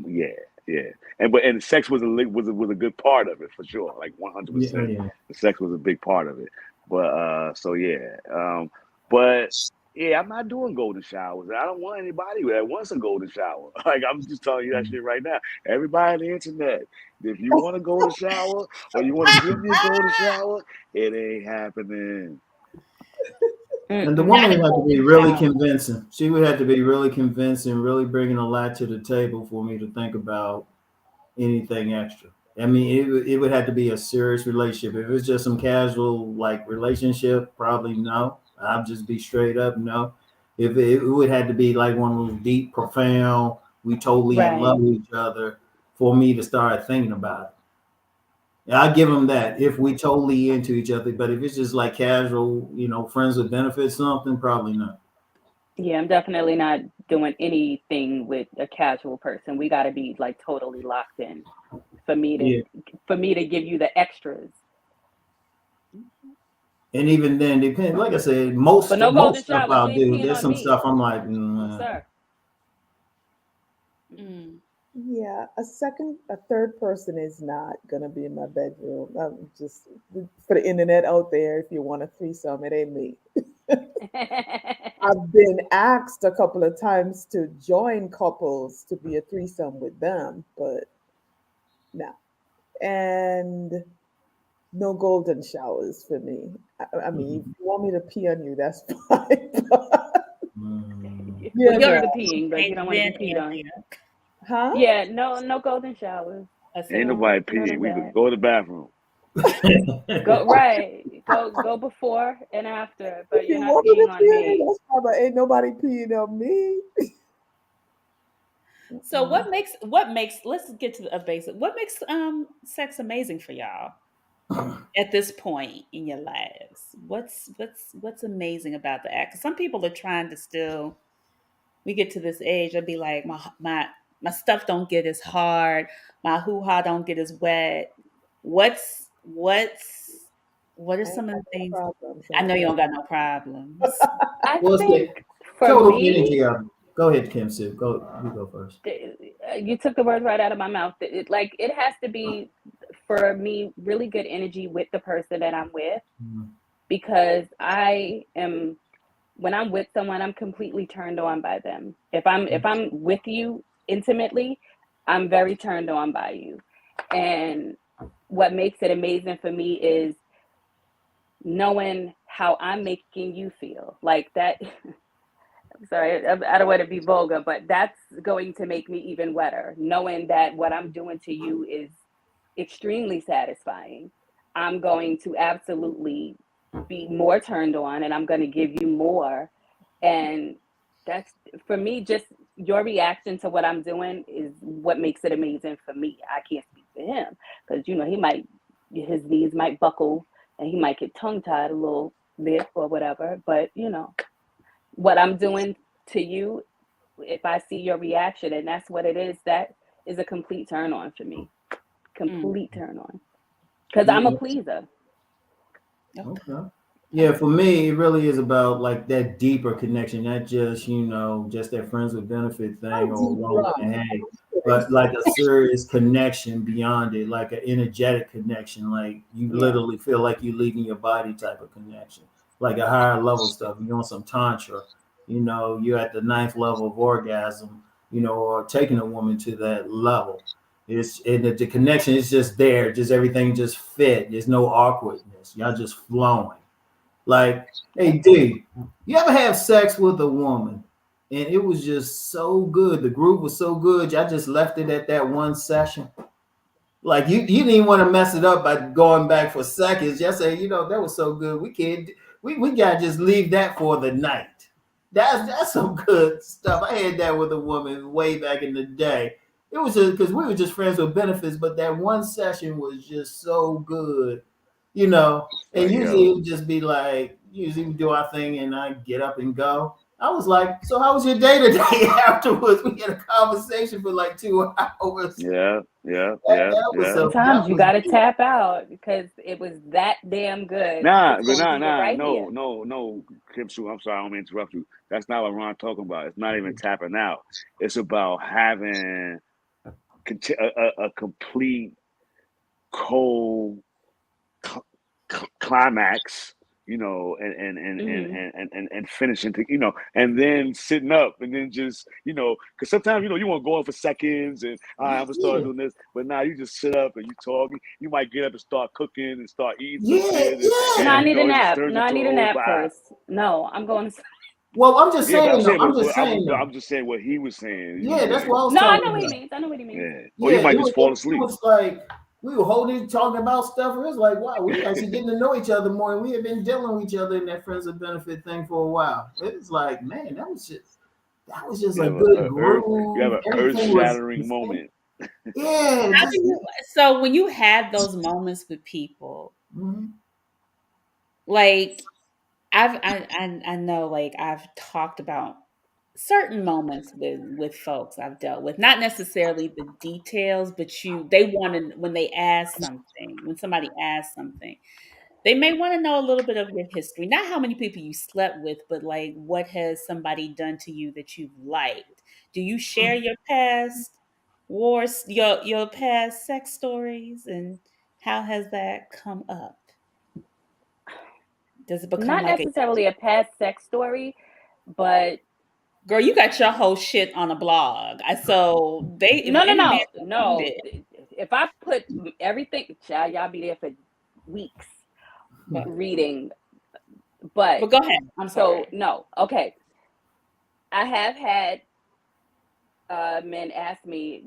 yeah, yeah. And sex was was a good part of it for sure, like yeah, oh 100%. yeah. The sex was a big part of it. But so yeah, but yeah, I'm not doing golden showers. I don't want anybody that wants a golden shower. Like I'm just telling you that shit right now. Everybody on the internet, if you want a golden shower or you want to give me a golden shower, it ain't happening. And the Mm-mm. Not woman a would have to be golden really shower. convincing. She would have to be really convincing, really bringing a lot to the table for me to think about anything extra. I mean, it would have to be a serious relationship. If it's just some casual like relationship, probably no. I'll just be straight up no. If it would have to be like one of those deep, profound, we totally in love Right. with each other for me to start thinking about it. Yeah, I give them that if we totally into each other. But if it's just like casual, friends with benefits, something probably not. Yeah, I'm definitely not doing anything with a casual person. We got to be like totally locked in for me to Yeah, give you the extras. and even then, depend. Like I said, But no golden most stuff showers. You I'll ain't do. peeing There's on some me. stuff I'm like, No, nah. sir. Mm. yeah, a third person is not gonna be in my bedroom. I'm just for the internet out there. If you want a threesome, it ain't me. I've been asked a couple of times to join couples to be a threesome with them, but no. And no golden showers for me. I mean, if you want me to pee on you, that's fine. Mm. Well, You you'll Girl, know, do the she peeing, but you ain't don't want to been be peed on. in there. huh? Yeah, no golden showers. I said, Ain't No, nobody none peeing. of We could that. go to the bathroom. Go right. Go before and after, If but you're you not want me peeing to on pee on you, me. that's fine. But ain't nobody peeing on me. so Mm-mm. what makes let's get to a basic. What makes sex amazing for y'all at this point in your lives? What's amazing about the act? 'Cause some people are trying to still we get to this age, I'd be like, my stuff don't get as hard, my hoo ha don't get as wet. What are I ain't some of got the no things? problems. I I know ain't you got don't got no problems. I Well, it's think the for total getting me, together. Go ahead, Kim Sue. You go first. You took the words right out of my mouth. It has to be, for me, really good energy with the person that I'm with, Mhm. because when I'm with someone, I'm completely turned on by them. If I'm with you intimately, I'm very turned on by you. And what makes it amazing for me is knowing how I'm making you feel. Like that. Sorry, I don't want to be vulgar, but that's going to make me even wetter, knowing that what I'm doing to you is extremely satisfying. I'm going to absolutely be more turned on, and I'm going to give you more. And that's, for me, just your reaction to what I'm doing is what makes it amazing for me. I can't speak for him because, his knees might buckle and he might get tongue tied a little bit or whatever. But, what I'm doing to you, if I see your reaction, and that's what it is, that is a complete turn on for me. Mm. Complete turn on. Because I'm a Yeah. pleaser. Okay. Yeah, for me, it really is about like that deeper connection, not just, just that friends with benefit How thing or deep one way love? to hang, but like a serious connection beyond it, like an energetic connection. Like you Yeah. literally feel like you leaving your body type of connection, like a higher level stuff. You're on some tantra, you're at the ninth level of orgasm, or taking a woman to that level. The connection is just there, just everything just fit. There's no awkwardness. Y'all just flowing. Like, hey Yep. D, you ever have sex with a woman and it was just so good? The group was so good, y'all just left it at that one session. Like you didn't even want to mess it up by going back for seconds. Just say, that was so good. We can't we gotta just leave that for the night. That's some good stuff. I had that with a woman way back in the day. It was just because we were just friends with benefits, but that one session was just so good, It's and like, usually it yo, would just be like, usually we do our thing and I get up and go. I was like, so how was your day today? Afterwards, we had a conversation for like 2 hours. yeah, yeah, That, yeah, that was yeah. so Sometimes that you was got to good. tap out because it was that damn good. Nah, It's but going to nah, leave it nah, right no, here. no, no, Kim Sue, I'm sorry, I don't mean to interrupt you. That's not what Ron talking about. It's not even tapping out. It's about having a complete cold climax, Hmm. and finishing, and then sitting up, and then just, because sometimes, you want to go on for seconds, and all right, I'm gonna start Yeah, doing this, but now you just sit up and you talk. You might get up and start cooking and start eating some yeah, shit, No, yeah. I need a it just nap. turns No, I into a need a whole nap vibe. first. No, I'm going to. Well, I'm just Yeah, but I'm saying though. saying, I'm just saying but though. I'm just saying what he was saying. You know what Yeah, I'm that's saying? what I was No, I talking know what he about. means. I know what he means. Yeah. Or Yeah, you might just fall it asleep. was like we were holding, talking about stuff. It was like, wow, we actually getting to know each other more, and we had been dealing with each other in that friends with benefit thing for a while. It was like, man, that was just You a have good you have groove. an earth Everything was, shattering moment. yeah, How do just you, so when you have those moments with people, mhm. like I know, like I've talked about certain moments with folks I've dealt with, not necessarily the details, but they want to, when they ask something, when somebody asks something, they may want to know a little bit of your history, not how many people you slept with, but like what has somebody done to you that you've liked. Do you share your past wars, your past sex stories, and how has that come up? Does it become Not like a necessarily a past sex story, but girl, you got your whole shit on a blog? So they, if no, no, any man no, can read no. it, If I put everything, child, y'all be there for weeks but reading. But go ahead. I'm so sorry. no, okay. I have had men ask me,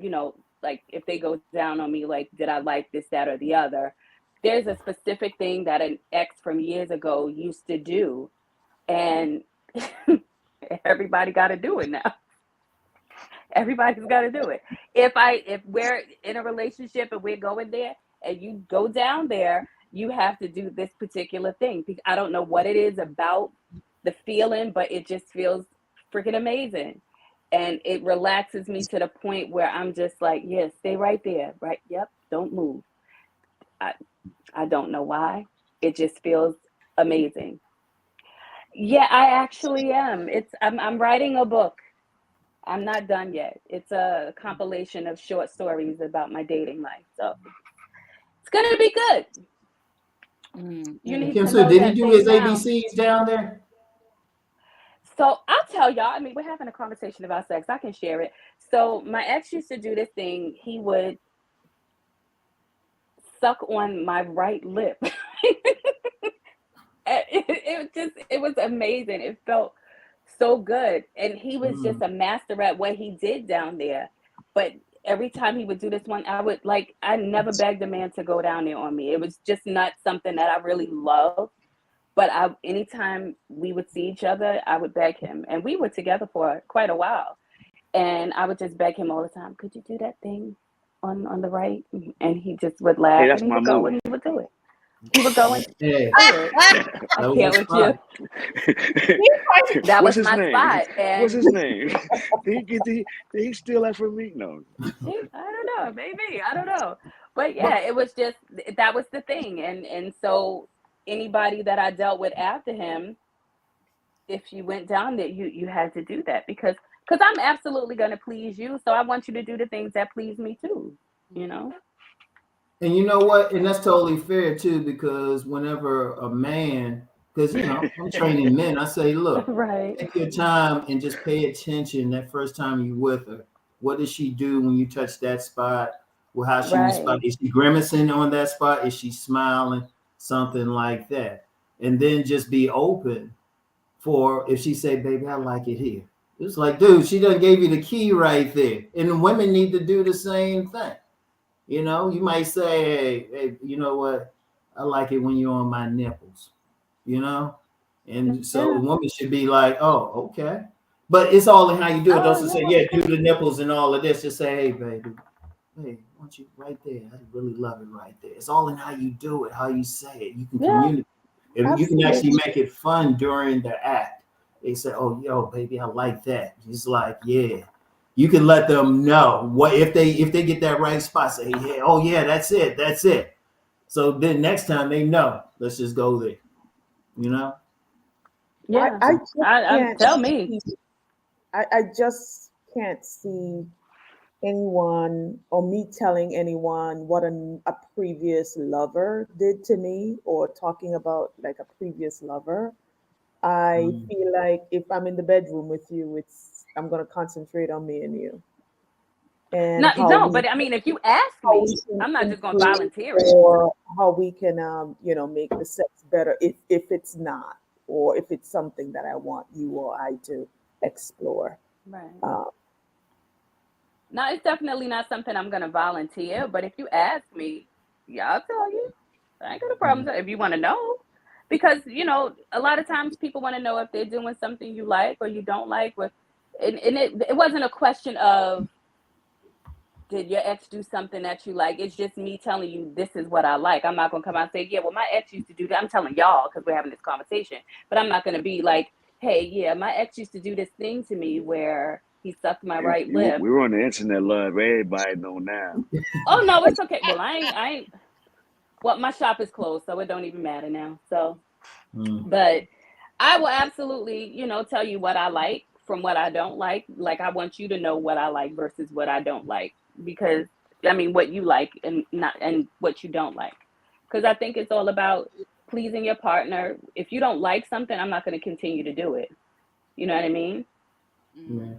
like if they go down on me, like, did I like this, that, or the other? There's a specific thing that an ex from years ago used to do, and everybody got to do it now. Everybody's got to do it. If we're in a relationship and we're going there, and you go down there, you have to do this particular thing. Because I don't know what it is about the feeling, but it just feels freaking amazing. And it relaxes me to the point where I'm just like, yeah, stay right there. Right. Yep. Don't move. I, I don't know why. It just feels amazing. Yeah, I actually am. I'm writing a book. I'm not done yet. It's a compilation of short stories about my dating life. So it's gonna be good. You need Kim to Sue, know did he that do thing his now. ABCs down there? So I'll tell y'all, I mean, we're having a conversation about sex. I can share it. So my ex used to do this thing. He would suck on my right lip. It was amazing. It felt so good. And he was just a master at what he did down there. But every time he would do this one, I never begged a man to go down there on me. It was just not something that I really loved. But anytime we would see each other, I would beg him. And we were together for quite a while. And I would just beg him all the time, could you do that thing on the right? And he just would Hey, laugh that's and he my would go move. and he would do it. He would go and Hey, do it. I that was can't a with you. spot. That What's was his my name? spot. What's And his name? Did he steal that from me? No. I don't know, maybe. I don't know. But yeah, it was just that was the thing. And so anybody that I dealt with after him, if you went down there, you had to do that because I'm absolutely gonna please you. So I want you to do the things that please me too, you know? And you know what? And that's totally fair too, because whenever a man, because I'm training men, I say, look, Right. take your time and just pay attention that first time you with her. What does she do when you touch that spot? Well, how she Right. respond? Is she grimacing on that spot? Is she smiling? Something like that. And then just be open for if she say, baby, I like it here. It's like, dude, she done gave you the key right there. And the women need to do the same thing. You might say, hey, you know what? I like it when you're on my nipples, you know? And so the Yeah. woman should be like, oh, okay. But it's all in how you do it. Don't Oh just say, yeah. yeah, do the nipples and all of this. Just say, hey, baby, hey, I want you right there. I really love it right there. It's all in how you do it, how you say it. You can Yeah. communicate. If you can actually Absolutely. make it fun during the act, they say, oh, yo, baby, I like that. It's like, yeah. You can let them know what if they get that right spot, say, yeah, oh yeah, that's it, that's it. So then next time they know, let's just go there, you know? Yeah. I just I'm can't tell me. see, I just can't see anyone or me telling anyone what a previous lover did to me or talking about like a previous lover. I Mm. feel like if I'm in the bedroom with you, I'm gonna concentrate on me and you and No, no, but I mean if you ask how we me, can I'm not just gonna improve volunteer it. or how we can make the sex better if it's not or if it's something that I want you or I to explore. Right. Um, No, it's definitely not something I'm gonna volunteer, but if you ask me, yeah, I'll tell you. I ain't got a problem if you want to know. Because, a lot of times people want to know if they're doing something you like or you don't like. And it wasn't a question of did your ex do something that you like. It's just me telling you this is what I like. I'm not gonna come out and say, yeah, well, my ex used to do that. I'm telling y'all because we're having this conversation. But I'm not gonna be like, hey, yeah, my ex used to do this thing to me where he sucked my right lip. We were on the internet, love. Everybody know now. Oh no, it's okay. Well, I ain't well, my shop is closed, so it don't even matter now. So, Mm. but I will absolutely, tell you what I like from what I don't like. Like I want you to know what I like versus what I don't like because I mean what you like and not and what you don't like. Because I think it's all about pleasing your partner. If you don't like something, I'm not going to continue to do it. You know what I mean? Yeah.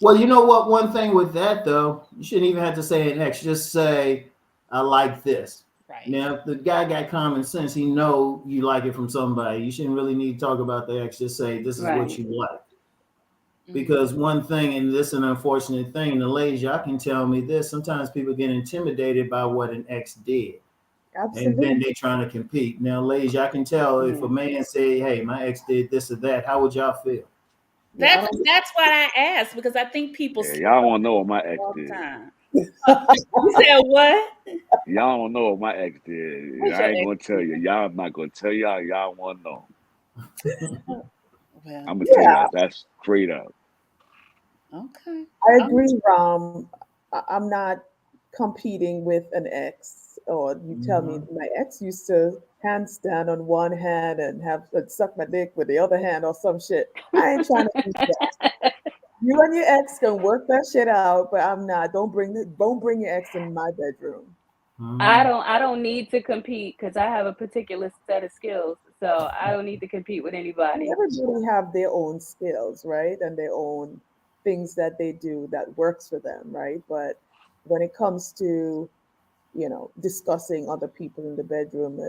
Well, you know what? One thing with that though, you shouldn't even have to say an ex. Just say, "I like this." Right. Now, if the guy got common sense, he know you like it from somebody. You shouldn't really need to talk about the ex. Just say, "This is what Right. you like." Mm-hmm. Because one thing, and this is an unfortunate thing, the ladies, y'all can tell me this. Sometimes people get intimidated by what an ex did, and then Absolutely. they trying to compete. Now, ladies, y'all can tell if a Yeah. man say, "Hey, my ex did this or that," how would y'all feel? Yeah, I That's what I asked because I think people Yeah, slip y'all up want to know what my ex all the did. time. don't. You said what? Y'all don't know what my ex did. What's your I ain't ex? gonna tell you. Y'all not gonna tell y'all. Y'all want to know. Well, I'm gonna tell Yeah, y'all. That's straight up. okay. I Um, agree, Ram. I'm not competing with an ex, or you tell me Mhm. my ex used to handstand on one hand and have suck my dick with the other hand or some shit. I ain't trying to do that. You and your ex can work that shit out, but I'm not. Don't bring your ex in my bedroom. I don't need to compete because I have a particular set of skills. So I don't need to compete with I mean, anybody. everybody have their own skills, right? And their own things that they do that works for them, right? But when it comes to, discussing other people in the bedroom,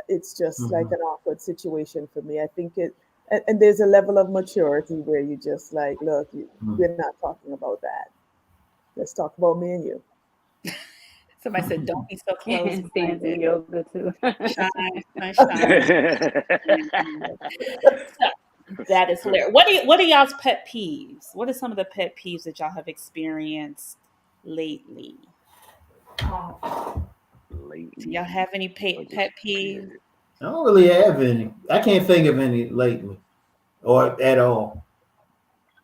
it's just like an awkward situation for me. I think and there's a level of maturity where you just like, look, we're not talking about that. Let's talk about me and you. Somebody said, "Don't be so close And stands minded." in yoga too. Shine, sunshine. So, that is hilarious. What are y'all's pet peeves? What are some of the pet peeves that y'all have experienced lately? Do Lately, y'all have any or pet just peeves? period. I don't really have any. I can't think of any lately or at all.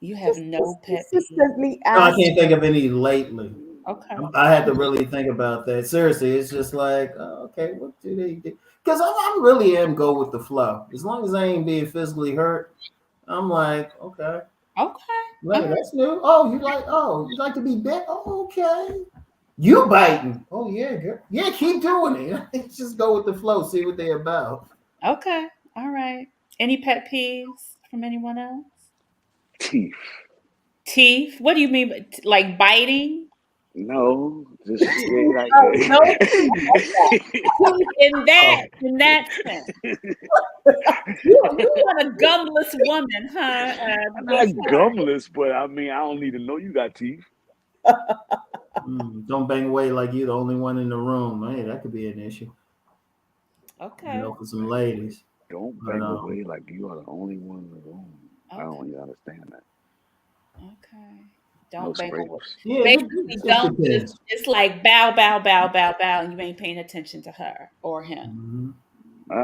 You have Just no pet peeves. consistently No, I ask. can't think of any lately. Okay. I had to really think about that. Seriously, it's just like, okay, what do they do? Because I really am go with the flow. As long as I ain't being physically hurt, I'm like, okay, Okay. All like right. that's new. You like to be bit? Oh, okay. You biting? Oh yeah, girl. Yeah, keep doing it. Just go with the flow. See what they're about. Okay. All right. Any pet peeves from anyone else? Teeth. Teeth? What do you mean? Like biting? No, just yeah, like Oh, no, Teeth in that Oh, sense. You want a gumless woman, huh? I'm not Detroit? gumless, but I mean, I don't need to know you got teeth. don't bang away like you're the only one in the room. Hey, that could be an issue. Okay. For some ladies. Don't But bang away like you are the only one in the room. I Okay. don't even understand that. Okay. No Don't bang away. scrapes. yeah, Basically, it just don't just. depends. It's like bow, bow, bow, bow, bow, and you ain't paying attention to her or him. Mhm.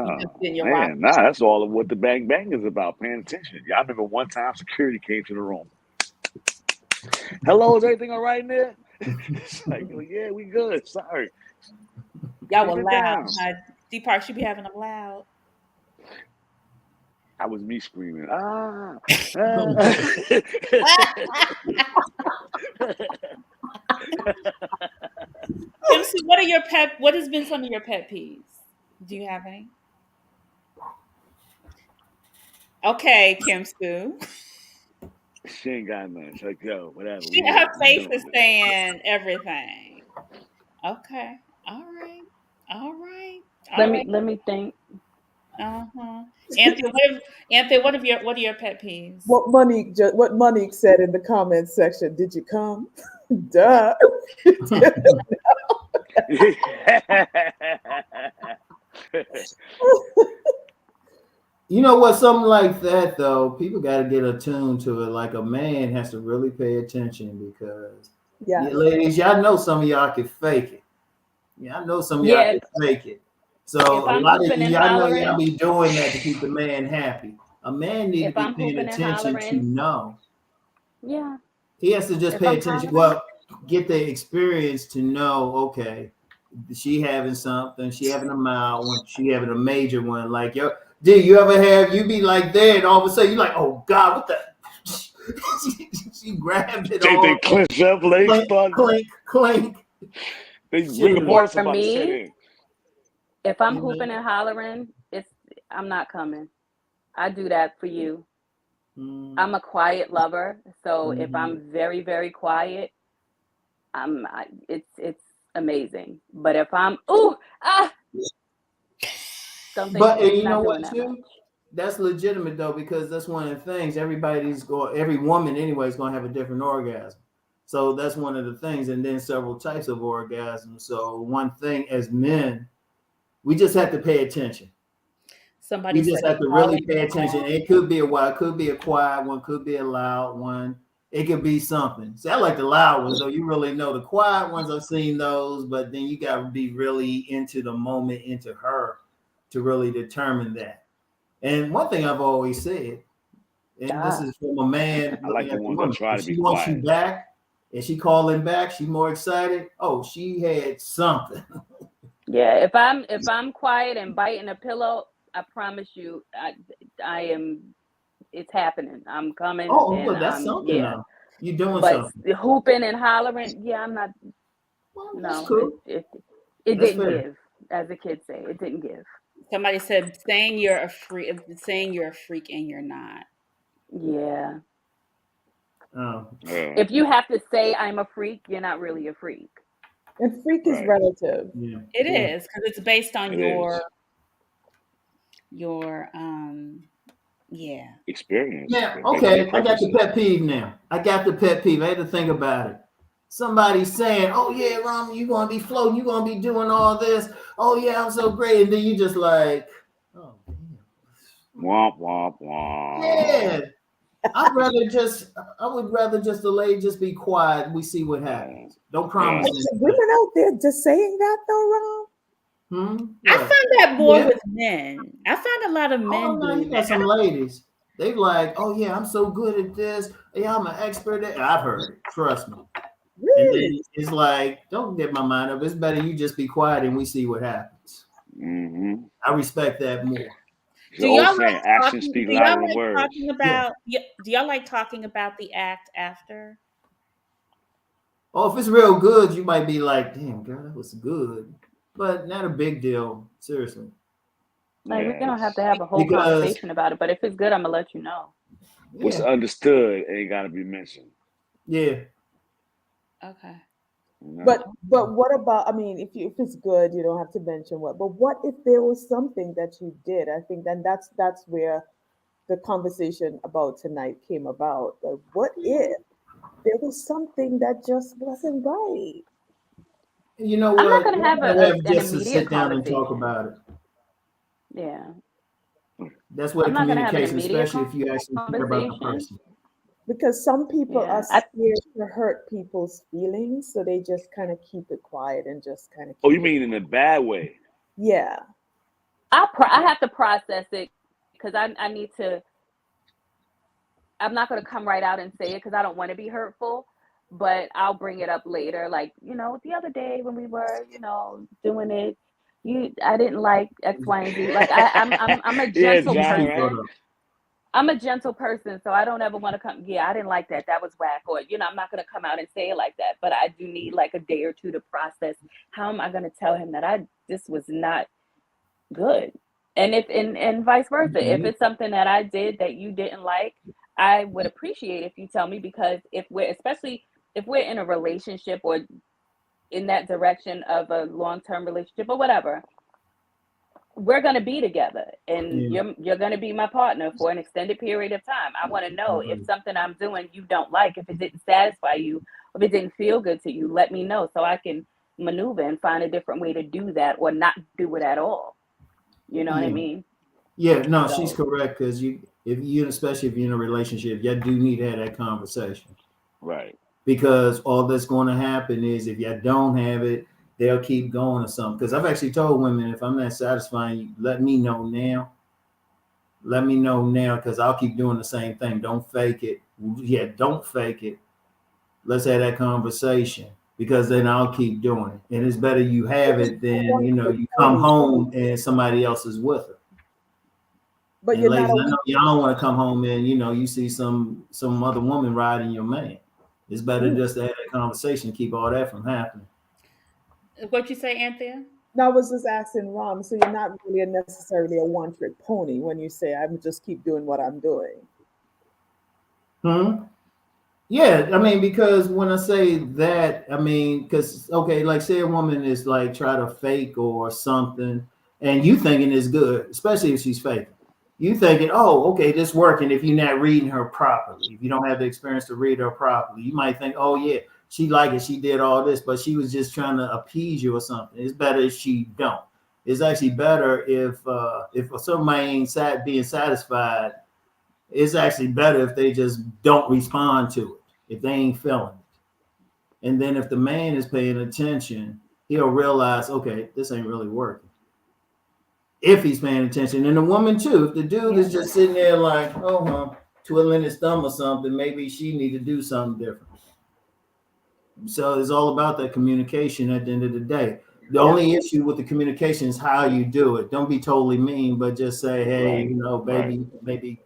You just Oh in your rock. man, nah, that's all of what the bang bang is about. Paying attention. Yeah, I remember one time security came to the room. Hello, is everything all right in there? It's like, oh, yeah, we good. Sorry, Y'all keep were it loud. down. Huh? D Park should be having them loud. I was me screaming. Ah. Kim Sue, what has been some of your pet peeves? Do you have any? Okay, Kim Sue. She ain't got nothing. She's like, yo, whatever. Her We face done is with it. saying everything. Okay. All right. All right. let All me right. let me think. Uh-huh. Anthony, what are your pet peeves? what Monique said in the comments section. Did you come? Duh. You know what? Something like that, though, people got to get attuned to it. Like a man has to really pay attention because, yeah, Yes. ladies, y'all know some of y'all can fake it. Yeah, I know some of y'all Yeah, can fake it. if So a I'm lot of hooping and y'all know y'all hollering, be doing that to keep the man happy. A man need to if be I'm paying hooping and attention to hollering, know. yeah. He has to just If pay I'm attention. hollering, Well, get the experience to know, okay, she having something, she having a mild one, she having a major one. Like, yo, did you ever have you be like that and all of a sudden you're like, oh God, what the she grabbed it they all, clench up, legs clink, start, clink, clink. they rigor Shit. mortis for about to set me, in. if I'm You hooping know? and hollering, I'm not coming. I do that for you. Mm, I'm a quiet lover, so if mhm. I'm very, very quiet, it's amazing. But if I'm ooh ah something, But and it's you know not what doing that much. too? That's legitimate though, because that's one of the things every woman anyway is going to have a different orgasm. So that's one of the things, and then several types of orgasms. So one thing as men, we just have to pay attention. Somebody We said just have to all really in pay attention. It could be a wild, could be a quiet one, could be a loud one. It could be something. See, I like the loud ones though. You really know the quiet ones. I've seen those, but then you got to be really into the moment, into her, to really determine that. And one thing I've always said, and this Ah, is from a man I like looking the at the ones that woman, try if to be she wants you quiet. back and she calling back, she's more excited. Oh, she had something. yeah. If I'm quiet and biting a pillow, I promise you, I am. It's happening. I'm coming, Oh, and well, that's I'm something yeah. now. You doing But something. hooping and hollering, yeah, I'm not. Well, that's No, cool. it That's didn't fair. give, as the kids say. It didn't give. Somebody said saying you're a freak and you're not. Yeah. Oh, Yeah, If you have to say I'm a freak, you're not really a freak. And freak is right. relative. yeah, It yeah. is because it's based on It is your yeah. experience. Yeah, Based on your okay. I got the preferences. pet peeve now. I got the pet peeve. I had to think about it. Somebody saying, "Oh yeah, Rom, you gonna be floating, you gonna be doing all this. Oh yeah, I'm so great," and then you just like, "Oh Womp womp yeah." womp. I would rather just the lady just be quiet and we see what Yeah, happens. Don't yeah. promise Are there anything. women out there just saying that though, Ron? I What? find that more Yeah. with men. I find a lot of Oh men no, you doing that. got some ladies. They like, oh yeah, I'm so good at this. Yeah, I'm an expert at. I've heard it. Trust me. And Really? then it's like, don't get my mind up. It's better you just be quiet and we see what happens. Mm-hmm. I respect that more. The Do old y'all saying, like actions talking? speak Do louder y'all than like words. talking Yeah. about? Do y'all like talking about the act after? Oh, if it's real good, you might be like, damn, girl, that was good. But not a big deal. Seriously. Like we don't have to Yes. have a whole Because conversation about it, but if it's good, I'm gonna let you know. What's yeah, understood ain't got to be mentioned. yeah. Okay. You know? But what about, I mean, if it's good, you don't have to mention what. But what if there was something that you did? I think then that's where the conversation about tonight came about. Like, what if there was something that just wasn't right? You know I'm not what? gonna We have gotta have an just to immediate sit down and talk conversation. about it. Yeah, That's where the I'm not gonna have an communication, immediate especially if you actually care about the conversation. person. Because some people are Yeah, I scared to hurt people's feelings, so they just kind of keep it quiet and just kind of Oh, you keep it. mean in a bad way? Yeah. I have to process it because I need to. I'm not gonna come right out and say it because I don't want to be hurtful, but I'll bring it up later. Like the other day when we were doing it, I didn't like X, Y, and Z. Like I'm a Yeah, gentle Usually John, brought right? person. up. I'm a gentle person, so I don't ever want to come. Yeah, I didn't like that. That was whack. Or, I'm not going to come out and say it like that. But I do need like a day or two to process. How am I going to tell him that this was not good? And and vice versa. If Yeah, it's something that I did that you didn't like, I would appreciate if you tell me because especially if we're in a relationship or in that direction of a long-term relationship or whatever, we're going to be together and yeah. you're going to be my partner for an extended period of time. I want to know if something I'm doing you don't like, if it didn't satisfy you, if it didn't feel good to you, let me know so I can maneuver and find a different way to do that or not do it at all. You know what I Yeah. mean? Yeah, no, she's So correct because especially if you're in a relationship, you do need to have that conversation Right. because all that's going to happen is if you don't have it, they'll keep going or something. Because I've actually told women if I'm not satisfying you, let me know now. Let me know now because I'll keep doing the same thing. Don't fake it. Yeah, don't fake it. Let's have that conversation because then I'll keep doing it. And it's better you have But it you're not a than one-trick you come pony. home and somebody else is with her. But And you're not ladies, a I know one. y'all don't want to come home and you see some other woman riding your man. It's better Ooh. just to have that conversation, keep all that from happening. What you say, Anthea? Now, I was just asking Rom, so you're not really necessarily a one-trick pony when you say I'm just keep doing what I'm doing. Hmm. Yeah, I mean, because when I say that, I mean, because okay, like say a woman is like try to fake or something, and you thinking it's good, especially if she's faking. You thinking, oh, okay, this working. If you're not reading her properly, if you don't have the experience to read her properly, you might think, oh yeah, she like it, she did all this, but she was just trying to appease you or something. It's better if she don't. It's actually better if somebody ain't being satisfied, it's actually better if they just don't respond to it, if they ain't feeling it. And then if the man is paying attention, he'll realize, okay, this ain't really working. If he's paying attention. And the woman too, if the dude yeah, is just sitting there like, oh, twiddling his thumb or something, maybe she need to do something different. So it's all about that communication at the end of the day. The yeah, only issue with the communication is how you do it. Don't be totally mean, but just say, hey, Right. Right. baby, maybe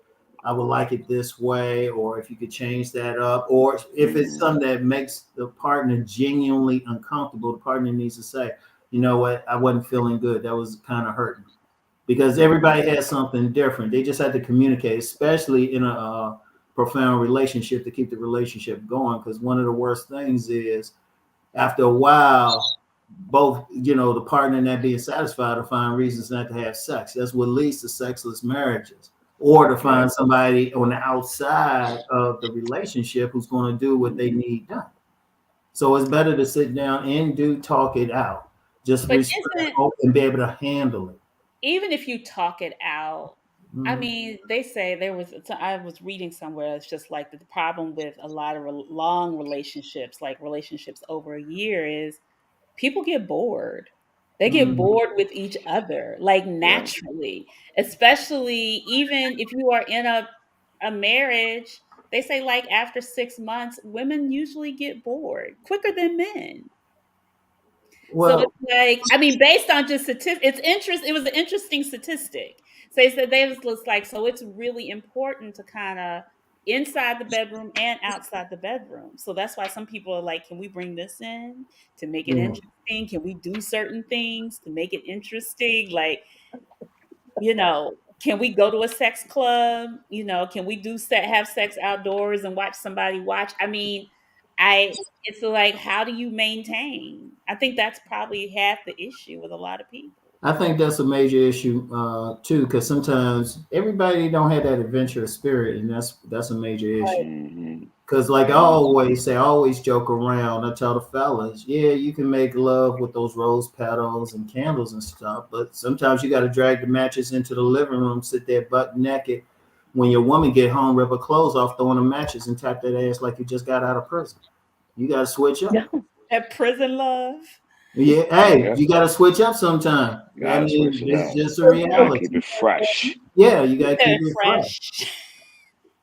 I would like it this way, or if you could change that up, or if it's something that makes the partner genuinely uncomfortable, the partner needs to say, you know what, I wasn't feeling good. That was kind of hurting, because everybody has something different. They just have to communicate, especially in a profound relationship, to keep the relationship going. Because one of the worst things is, after a while, both, the partner not being satisfied to find reasons not to have sex. That's what leads to sexless marriages, or to find somebody on the outside of the relationship who's going to do what they need done. So it's better to sit down and talk it out, just But respect isn't and be able to handle it. even if you talk it out, I Mhm. mean, they say I was reading somewhere, it's just like the problem with a lot of long relationships, like relationships over a year, is people get bored. They get Mhm. bored with each other, like Yeah. naturally, especially even if you are in a marriage. They say like after 6 months, women usually get bored quicker than men. So Well, it's like, I mean, based on just statistics, it was an interesting statistic. So they said they was like, so it's really important to kind of inside the bedroom and outside the bedroom. So that's why some people are like, can we bring this in to make it yeah. interesting? Can we do certain things to make it interesting? Like, you know, can we go to a sex club? Can we have sex outdoors and watch somebody watch? I mean, it's like, how do you maintain? I think that's probably half the issue with a lot of people. I think that's a major issue too, because sometimes everybody don't have that adventurous spirit, and that's a major issue. Hmm. Because, like I always say, I always joke around. I tell the fellas, yeah, you can make love with those rose petals and candles and stuff, but sometimes you got to drag the mattress into the living room, sit there butt naked. When your woman get home, rip her clothes off, throw in the mattress, and tap that ass like you just got out of prison. You got to switch up. That prison love. Yeah, hey, Yeah. you got to switch up sometime. I Gotta switch mean, it it's up. just a Gotta keep reality. it fresh. Yeah, you got to That keep it fresh. fresh.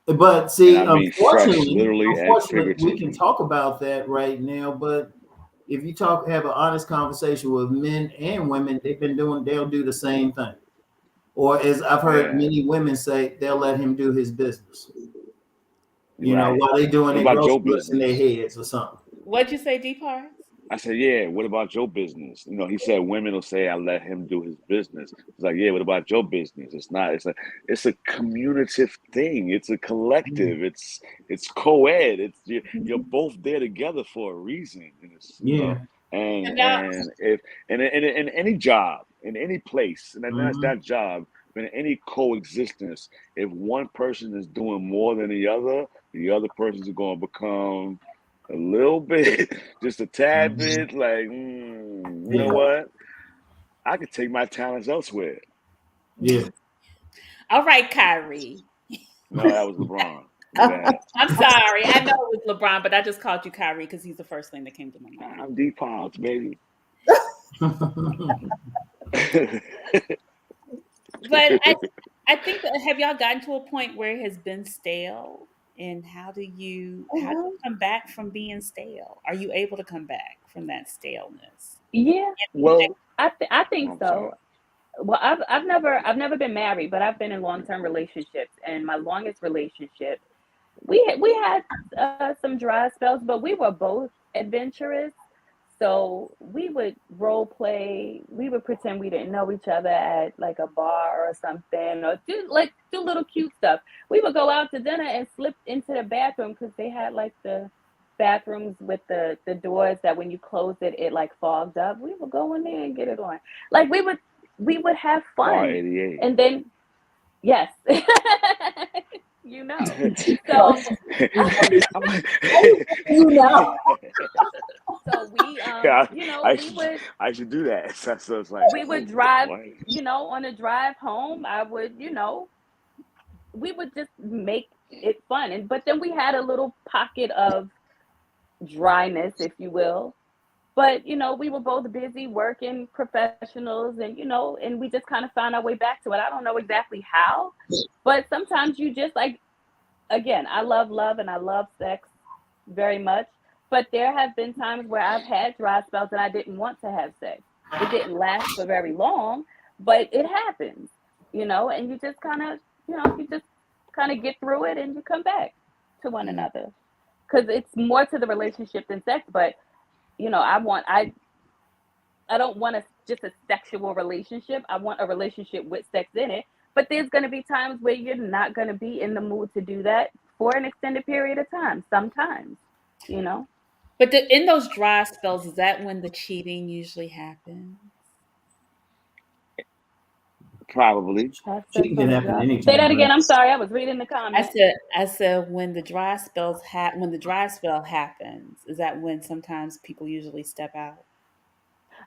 But And see, I mean fresh, literally and unfortunately, we can figuratively. talk about that right now. But if you have an honest conversation with men and women, they'll do the same thing. Or, as I've heard Yeah. many women say, they'll let him do his business. Right. While they doing What their about your grocery list in their business? heads or something. What'd you say, D parts? I said, yeah, what about your business? He said women will say I let him do his business. It's like, yeah, what about your business? It's not, it's a communicative thing. It's a collective. It's co-ed. You're both there together for a reason. And Yeah. and And now, if in any job, in any place, and that's Hmm. that job, in any coexistence, if one person is doing more than the other person is going to become a little bit, just a tad Hmm. bit, like, you know Yeah. what? I could take my talents elsewhere. Yeah. all right, Kyrie. No, that was LeBron. But go ahead. I'm sorry. I know it was LeBron, but I just called you Kyrie because he's the first thing that came to my mind. I'm deep pounds, baby. But I think that, have y'all gotten to a point where it has been stale? And how do you come back from being stale? Are you able to come back from that staleness? Yeah, Well, I think I'm sorry. so. Well, I've never been married, but I've been in long term relationships, and my longest relationship, we had some dry spells, but we were both adventurous. So we would role play. We would pretend we didn't know each other at like a bar or something, or do little cute stuff. We would go out to dinner and slip into the bathroom because they had like the bathrooms with the doors that when you close it, it like fogged up. We would go in there and get it on. Like we would have Bar fun, 88. and then yes, you know. So I'm, You know. so we yeah, I we should would I should do that. So it's like, we would drive, what? on a drive home. I would, we would just make it fun. And but then we had a little pocket of dryness, if you will. But we were both busy working professionals, and we just kind of found our way back to it. I don't know exactly how, but sometimes you just like, again, I love love and I love sex very much. But there have been times where I've had dry spells and I didn't want to have sex. It didn't last for very long, but it happens, and you just kind of, you just kind of get through it, and you come back to one another. Because it's more to the relationship than sex. But I don't want just a sexual relationship. I want a relationship with sex in it. But there's going to be times where you're not going to be in the mood to do that for an extended period of time. Sometimes, you know. But in those dry spells, is that when the cheating usually happens? Probably. Have sex Cheating can on the happen job. Say that anytime, again. right? I'm sorry. I was reading the I comment. said, I said when the dry when the dry spell happens, is that when sometimes people usually step out?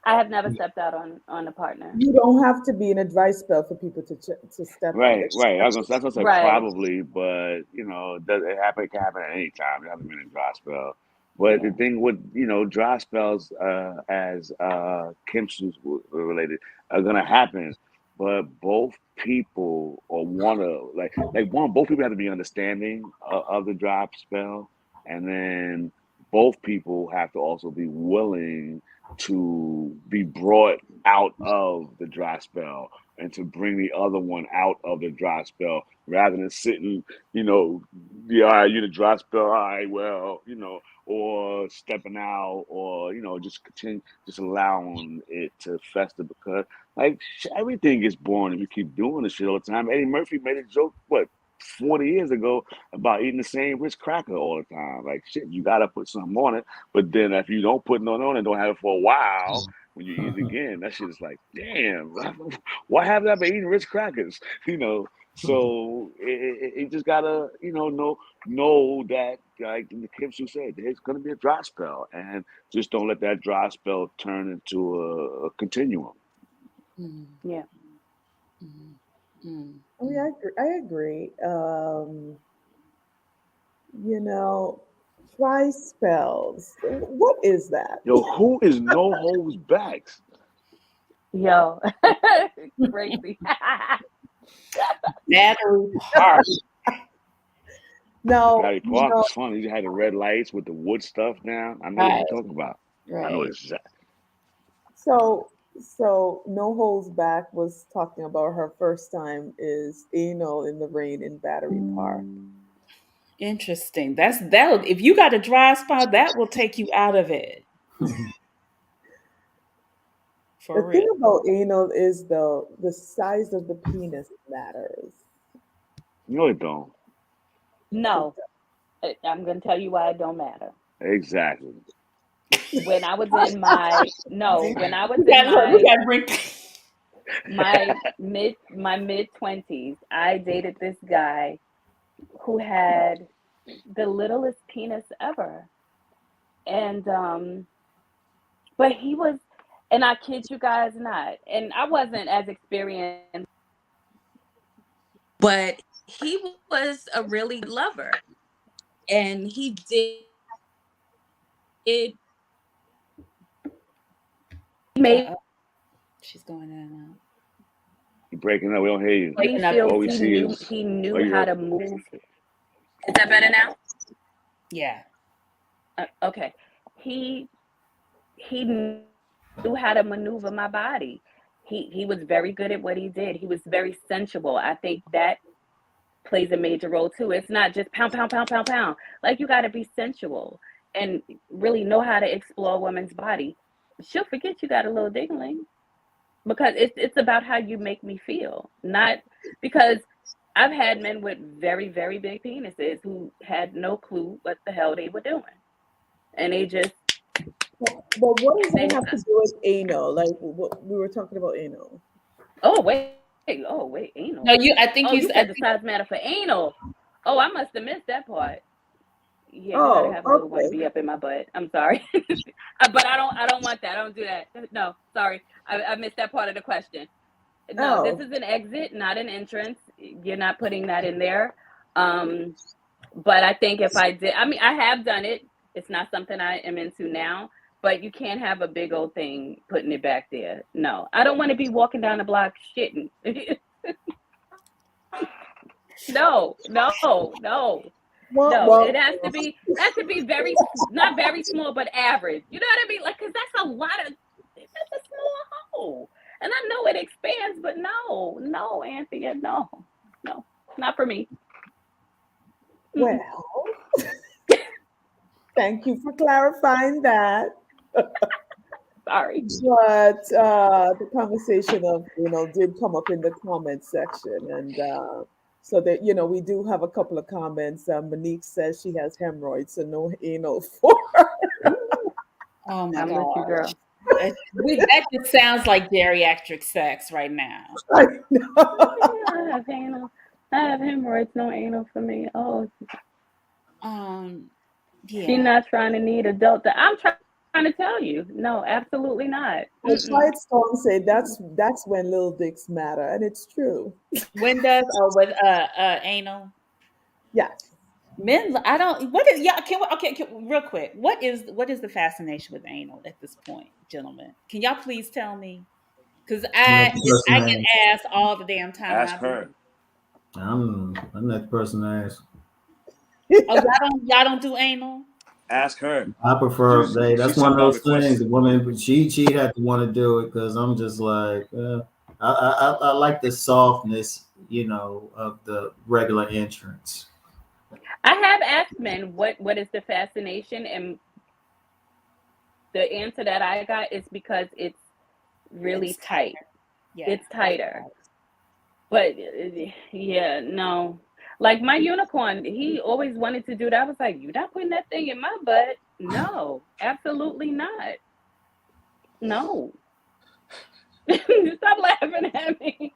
I have never stepped out on a partner. You don't have to be in a dry spell for people to step out. Right, right. That's gonna say Right. probably, but does it happen? It can happen at any time. It hasn't been a dry spell. But the Yeah. thing with dry spells, as Kim Su's related, are gonna happen. But both people or one of both people have to be understanding of the dry spell, and then both people have to also be willing to be brought out of the dry spell and to bring the other one out of the dry spell rather than sitting, yeah, all right, you the dry spell, all right, well, or stepping out or, just continue, just allowing it to fester because, like, everything gets boring if you keep doing this shit all the time. Eddie Murphy made a joke, 40 years ago about eating the same Ritz cracker all the time. Like, shit, you got to put something on it. But then if you don't put none on it and don't have it for a while, when you eat it again, that shit is like, damn, why haven't I been eating Ritz crackers? So it just gotta, know that, like Kim Sue said, there's gonna be a dry spell, and just don't let that dry spell turn into a continuum. Mm, Yeah. mm, mm, I mean, mm. I agree. You know, dry spells. What is that? Yo, who is no holds backs? Yo. Crazy. Battery Park. Now, Battery Park is funny. You had the red lights with the wood stuff now. I know what Right, you're talking about. I know right. exactly. so so No Holds Back was talking about her first time is anal in the rain in Battery Park. Interesting. That'll if you got a dry spot, that will take you out of it. The For thing real. about anal is though the size of the penis matters. No, it don't. It No. I'm going to tell you why it don't matter. Exactly. When I was in my no, does. when I was We in got look, we my got to bring mid 20s, I dated this guy who had the littlest penis ever. And but he was, and I kid you guys not, and I wasn't as experienced, but he was a really good lover, and he did made uh she's going in and out. You're breaking up. We don't hear you. me Breaking up. feel All we he see knew is, he oh, knew how you're, to move. Is that better now? Yeah. Okay. He he knew how to maneuver my body. He was very good at what he did. He was very sensual. I think that plays a major role too. It's not just pound, pound, pound, pound, pound. Like you got to be sensual and really know how to explore a woman's body. She'll forget you got a little dingling because it's about how you make me feel, not because I've had men with very very big penises who had no clue what the hell they were doing, and they just But what does they that have to do with anal? Like what we were talking about anal. oh wait anal. No, I think Oh, you you I said the think size matter for anal. Oh, I must have missed that part. Yeah, you got to Oh, have a little one okay. be up in my butt. I'm sorry, but I don't want that. I don't do that. No, sorry, I missed that part of the question. No, this Oh, is an exit, not an entrance. You're not putting that in there. Um, but I think if I did, I mean, I have done it. It's not something I am into now. But you can't have a big old thing putting it back there. No, I don't want to be walking down the block shitting. No, no, no. No, well, it has to be very not very small, but average. You know what I mean? Like, cause that's a small hole, and I know it expands, but no, Anthea, no, not for me. Well, thank you for clarifying that. Sorry. But the conversation of did come up in the comment section, and so that we do have a couple of comments. Monique says she has hemorrhoids, so no anal for her. Oh my I'm with you, gosh. girl. That just sounds like geriatric sex right now. I know. I have anal. I have hemorrhoids. No anal for me. Oh, Um, she's yeah. not trying to need adult. I'm trying to tell you. No, absolutely not. I Mm-mm. tried Storm say that's when little dicks matter, and it's true. When does with anal? Yes. Men, I don't. What is yeah? Real quick. What is the fascination with anal at this point, gentlemen? Can y'all please tell me? Because Next I person get asked. asked all the damn time, and Ask I be her. I'm next person asked. oh y'all don't do anal. Ask her. I prefer they. She That's one took of all the those things. questions. The woman, but she had to want to do it because I'm just like, I like the softness, of the regular entrance. I have asked men what is the fascination, and the answer that I got is because it's really It's tight. tighter. Yeah, It's that's tighter. But yeah, no. Like my unicorn, he always wanted to do that. I was like, you're not putting that thing in my butt. No, absolutely not. No. Stop laughing at me.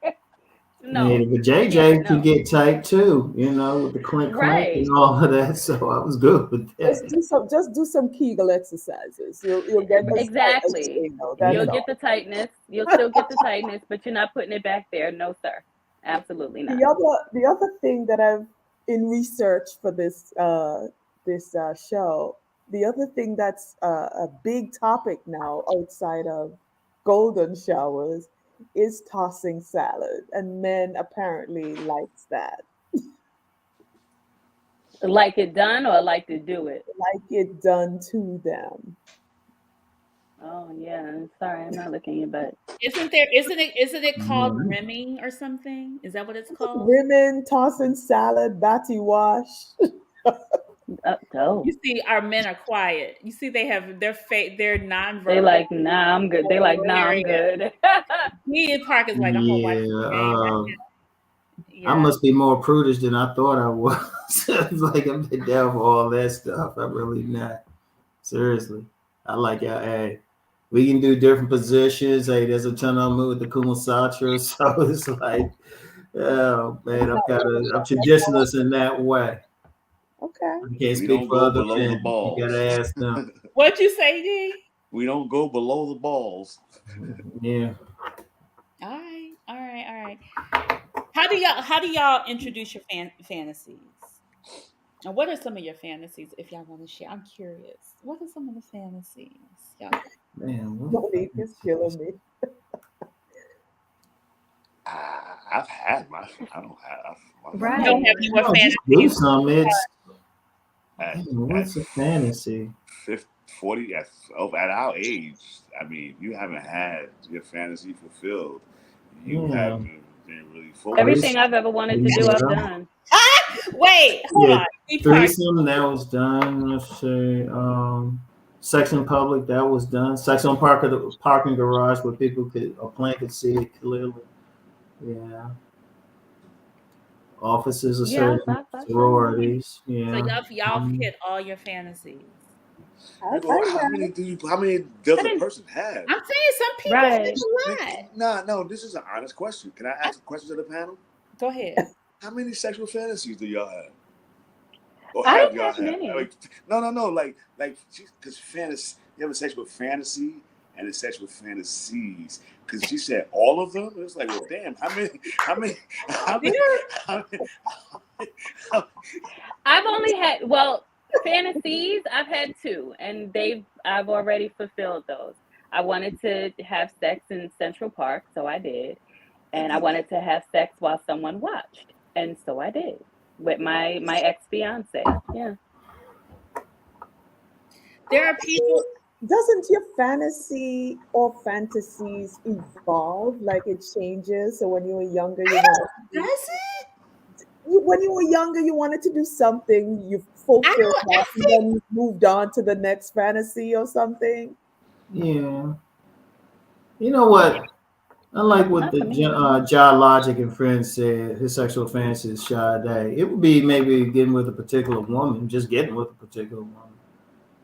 Yeah, No, but can't. JJ can No. get tight too, with the clink clink and Right. all of that. So I was good with Just that. do some Kegel exercises. You'll get as tight as Exactly. That's You'll Yeah. get all. the tightness. You'll still get the tightness, but you're not putting it back there. No, sir. Absolutely not. The other thing that I've in research for this show, the other thing that's a big topic now outside of golden showers is tossing salad, and men apparently likes that, Like it done or like to do it? like it done to them. Oh yeah. Sorry, I'm not looking at your butt. isn't it called Mhm. rimming or something? Is that what it's called? Women tossing salad, batty wash. Oh. You see, our men are quiet. You see, they have their They nonverbal like, nah, I'm good. They like, nah, I'm area. good. Me Park is like, I'm gonna watch Yeah, the game right I now. Yeah. must be more prudish than I thought I was. It's like I'm been down for all that stuff. I'm really not. Seriously, I like hey, we can do different positions. Hey, there's a ton of them with the Kumasatra, so it's like, oh man, I'm traditionalist in that way. Okay. I can't We speak don't for go other below the men. You balls. gotta ask them. What'd you say, D? We don't go below the balls. Yeah. All right, all right, all right. How do y'all introduce your fantasies? And what are some of your fantasies if y'all want to share? I'm curious. What are some of the fantasies? Y'all Man, what Monique is killing me. I've had my. I don't have my you don't Right. have no more no, just do fantasies? some. It's at at what's a fantasy? 50, 40 at our age. I mean, if you haven't had your fantasy fulfilled, you Yeah. haven't been really focused. Everything Threes- I've ever wanted to do, I've Yeah. done. Wait, hold Yeah, on. Be part. threesome that was done. Let's see. Sex in public that was done. Sex on parking garage where people could a plane could see it clearly. Yeah. Offices of Yeah, certain I've done that. sororities. So Yeah. y'all Um, hit all your fantasies. I, You go, I how have. many do you? How many does I a didn't. person have? I'm saying some people have Right. a lot. Nah, no. This is an honest question. Can I I, ask a question to the panel? go ahead. How many sexual fantasies do y'all have, or I have didn't y'all have had? many. Like, no. Like, because fantasy. You have a sexual fantasy and a sexual fantasies. Because she said all of them. It was like, well, damn. How many? How many? How There, many? How many? How I've only had fantasies. I've had two, and I've already fulfilled those. I wanted to have sex in Central Park, so I did, and and I did that? wanted to have sex while someone watched, and so I did with my ex fiance. Yeah. there are people. Doesn't your fantasy or fantasies evolve? Like it changes. So when you were younger, you I want don't. to. Does it? when you were younger, you wanted to do something, you fulfilled I that, and then you moved on to the next fantasy or something. Yeah. You know what? Unlike what not the for me. John Logic and friends said, his sexual fantasy is Sade. It would be maybe getting with a particular woman, just getting with a particular woman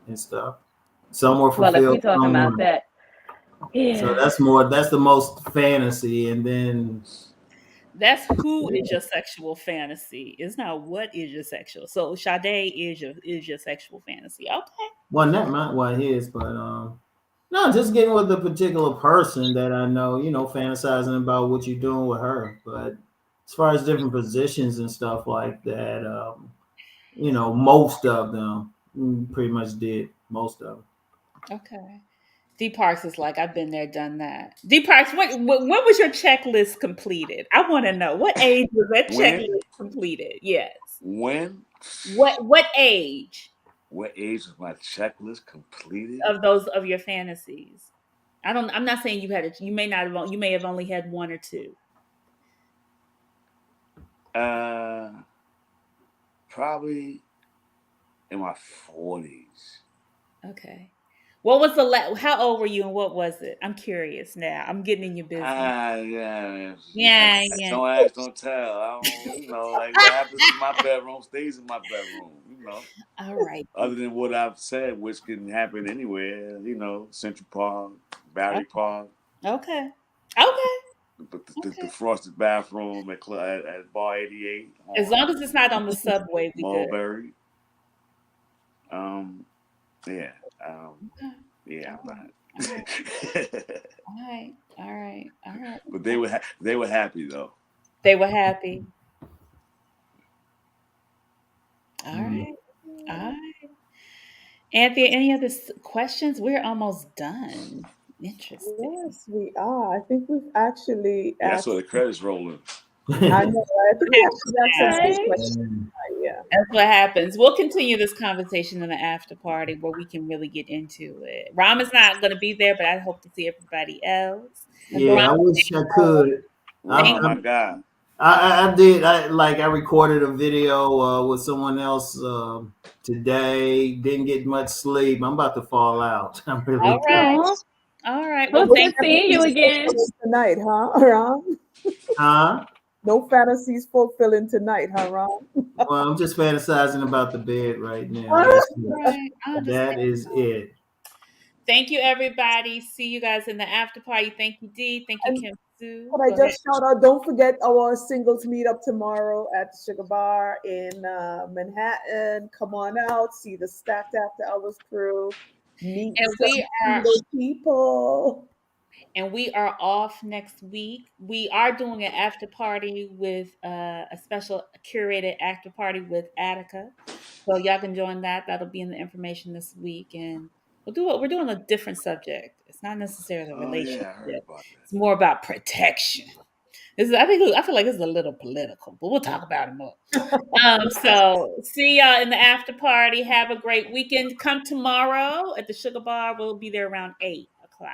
and stuff. Some more Well, if fulfilled, we talking some about weren't. that, So yeah. that's the most fantasy. And then, That's who is yeah. your sexual fantasy. It's not what is your sexual. So Sade is your sexual fantasy. Okay. Well, that might what his, but no, just getting with a particular person that I know, fantasizing about what you're doing with her. But as far as different positions and stuff like that, most of them pretty much did most of them. Okay. D Parks is like, I've been there, done that. D Parks, when was your checklist completed? I want to know what age was that When? checklist completed? Yes. When? What age What age was my checklist completed? of those of your fantasies? I'm not saying you had it. You may not have. You may have only had one or two. Uh, Probably in my 40s. Okay. What was the how old were you and what was it? I'm curious now. I'm getting in your business. Yeah. Yeah, yeah. Don't ask, don't tell. I don't, like what happens in my bedroom stays in my bedroom. All right. Other than what I've said, which can happen anywhere, Central Park, Battery Park, Okay. Okay. but the Okay. frosted bathroom at Bar 88 As on long as it's not on the subway, we good. Mulberry. Um, yeah. Okay. Yeah, I'm All right. not. All right. All right. All right. But they were happy though. They were happy. All Mm. right. All right. Anthea, any other questions? We're almost done. Interesting. Yes, we are. I think we've actually Yeah, I saw asked. the credits rolling. I know. Right? I think we actually asked some good Okay. questions. Mm. Yeah. That's what happens. We'll continue this conversation in the after party where we can really get into it. Ram is not going to be there, but I hope to see everybody else. And then Yeah, Ram, I wish I could. thank Ron, you. my guy. I did. I recorded a video with someone else today. Didn't get much sleep. I'm about to fall out. I'm really All tired. right. Oh, All right. Well, well, no thank good seeing you fantasies again. fulfilling tonight, huh, Ron? Huh? No fantasies fulfilling tonight, huh, Ron? Well, I'm just fantasizing about the bed right now. you. That's All it. right. I That understand. is it. Thank you, everybody. See you guys in the after party. Thank you, Dee. Thank you, And Kim Sue. could I Go ahead. just shout out? Don't forget our singles meetup tomorrow at the Sugar Bar in Manhattan. Come on out, see the Stacked After Hours crew, meet And some single people. we are off next week. We are doing an after party with a special curated after party with Attica. So y'all can join that. That'll be in the information this week. And we're doing a different subject. It's not necessarily a Oh yeah, I relationship. heard about that. It's more about protection. I feel like it's a little political, but we'll talk about it more. So see y'all in the after party. Have a great weekend. Come tomorrow at the Sugar Bar. We'll be there around 8 o'clock.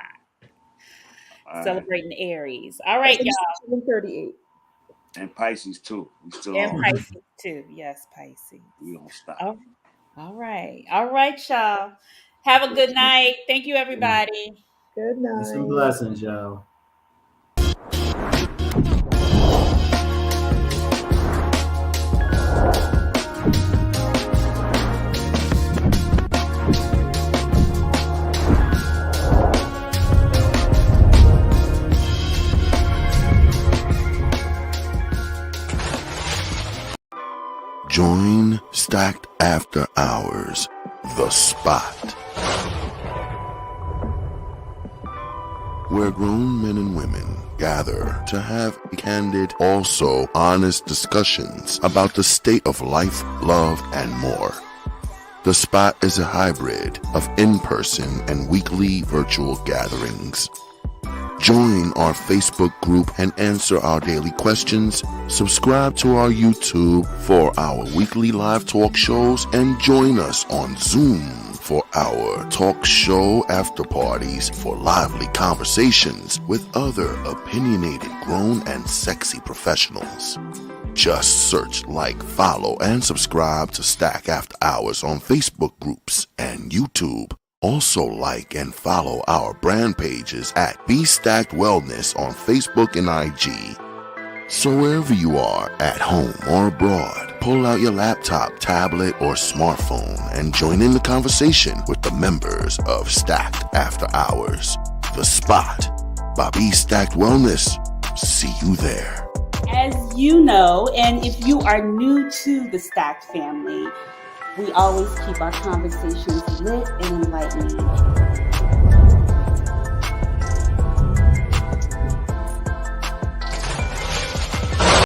All right. Celebrating Aries. All right, y'all. 738. And Pisces too. We still And on. Pisces too. Yes, Pisces. We don't stop. Oh, all right. All right, y'all. Have a good night. Thank you, everybody. Good Peace and night. blessings, y'all. Join Stacked After Hours, The Spot, where grown men and women gather to have candid, also honest discussions about the state of life, love, and more. The Spot is a hybrid of in-person and weekly virtual gatherings. Join our Facebook group and answer our daily questions. Subscribe to our YouTube for our weekly live talk shows and join us on Zoom for our talk show after parties for lively conversations with other opinionated, grown, and sexy professionals. Just search, like, follow, and subscribe to Stack After Hours on Facebook groups and YouTube. Also like and follow our brand pages at Be Stacked Wellness on Facebook and IG. So wherever you are, at home or abroad, pull out your laptop, tablet, or smartphone and join in the conversation with the members of Stacked After Hours. The Spot by Be Stacked Wellness. See you there. As you know, and if you are new to the Stacked family, we always keep our conversations lit and enlightening.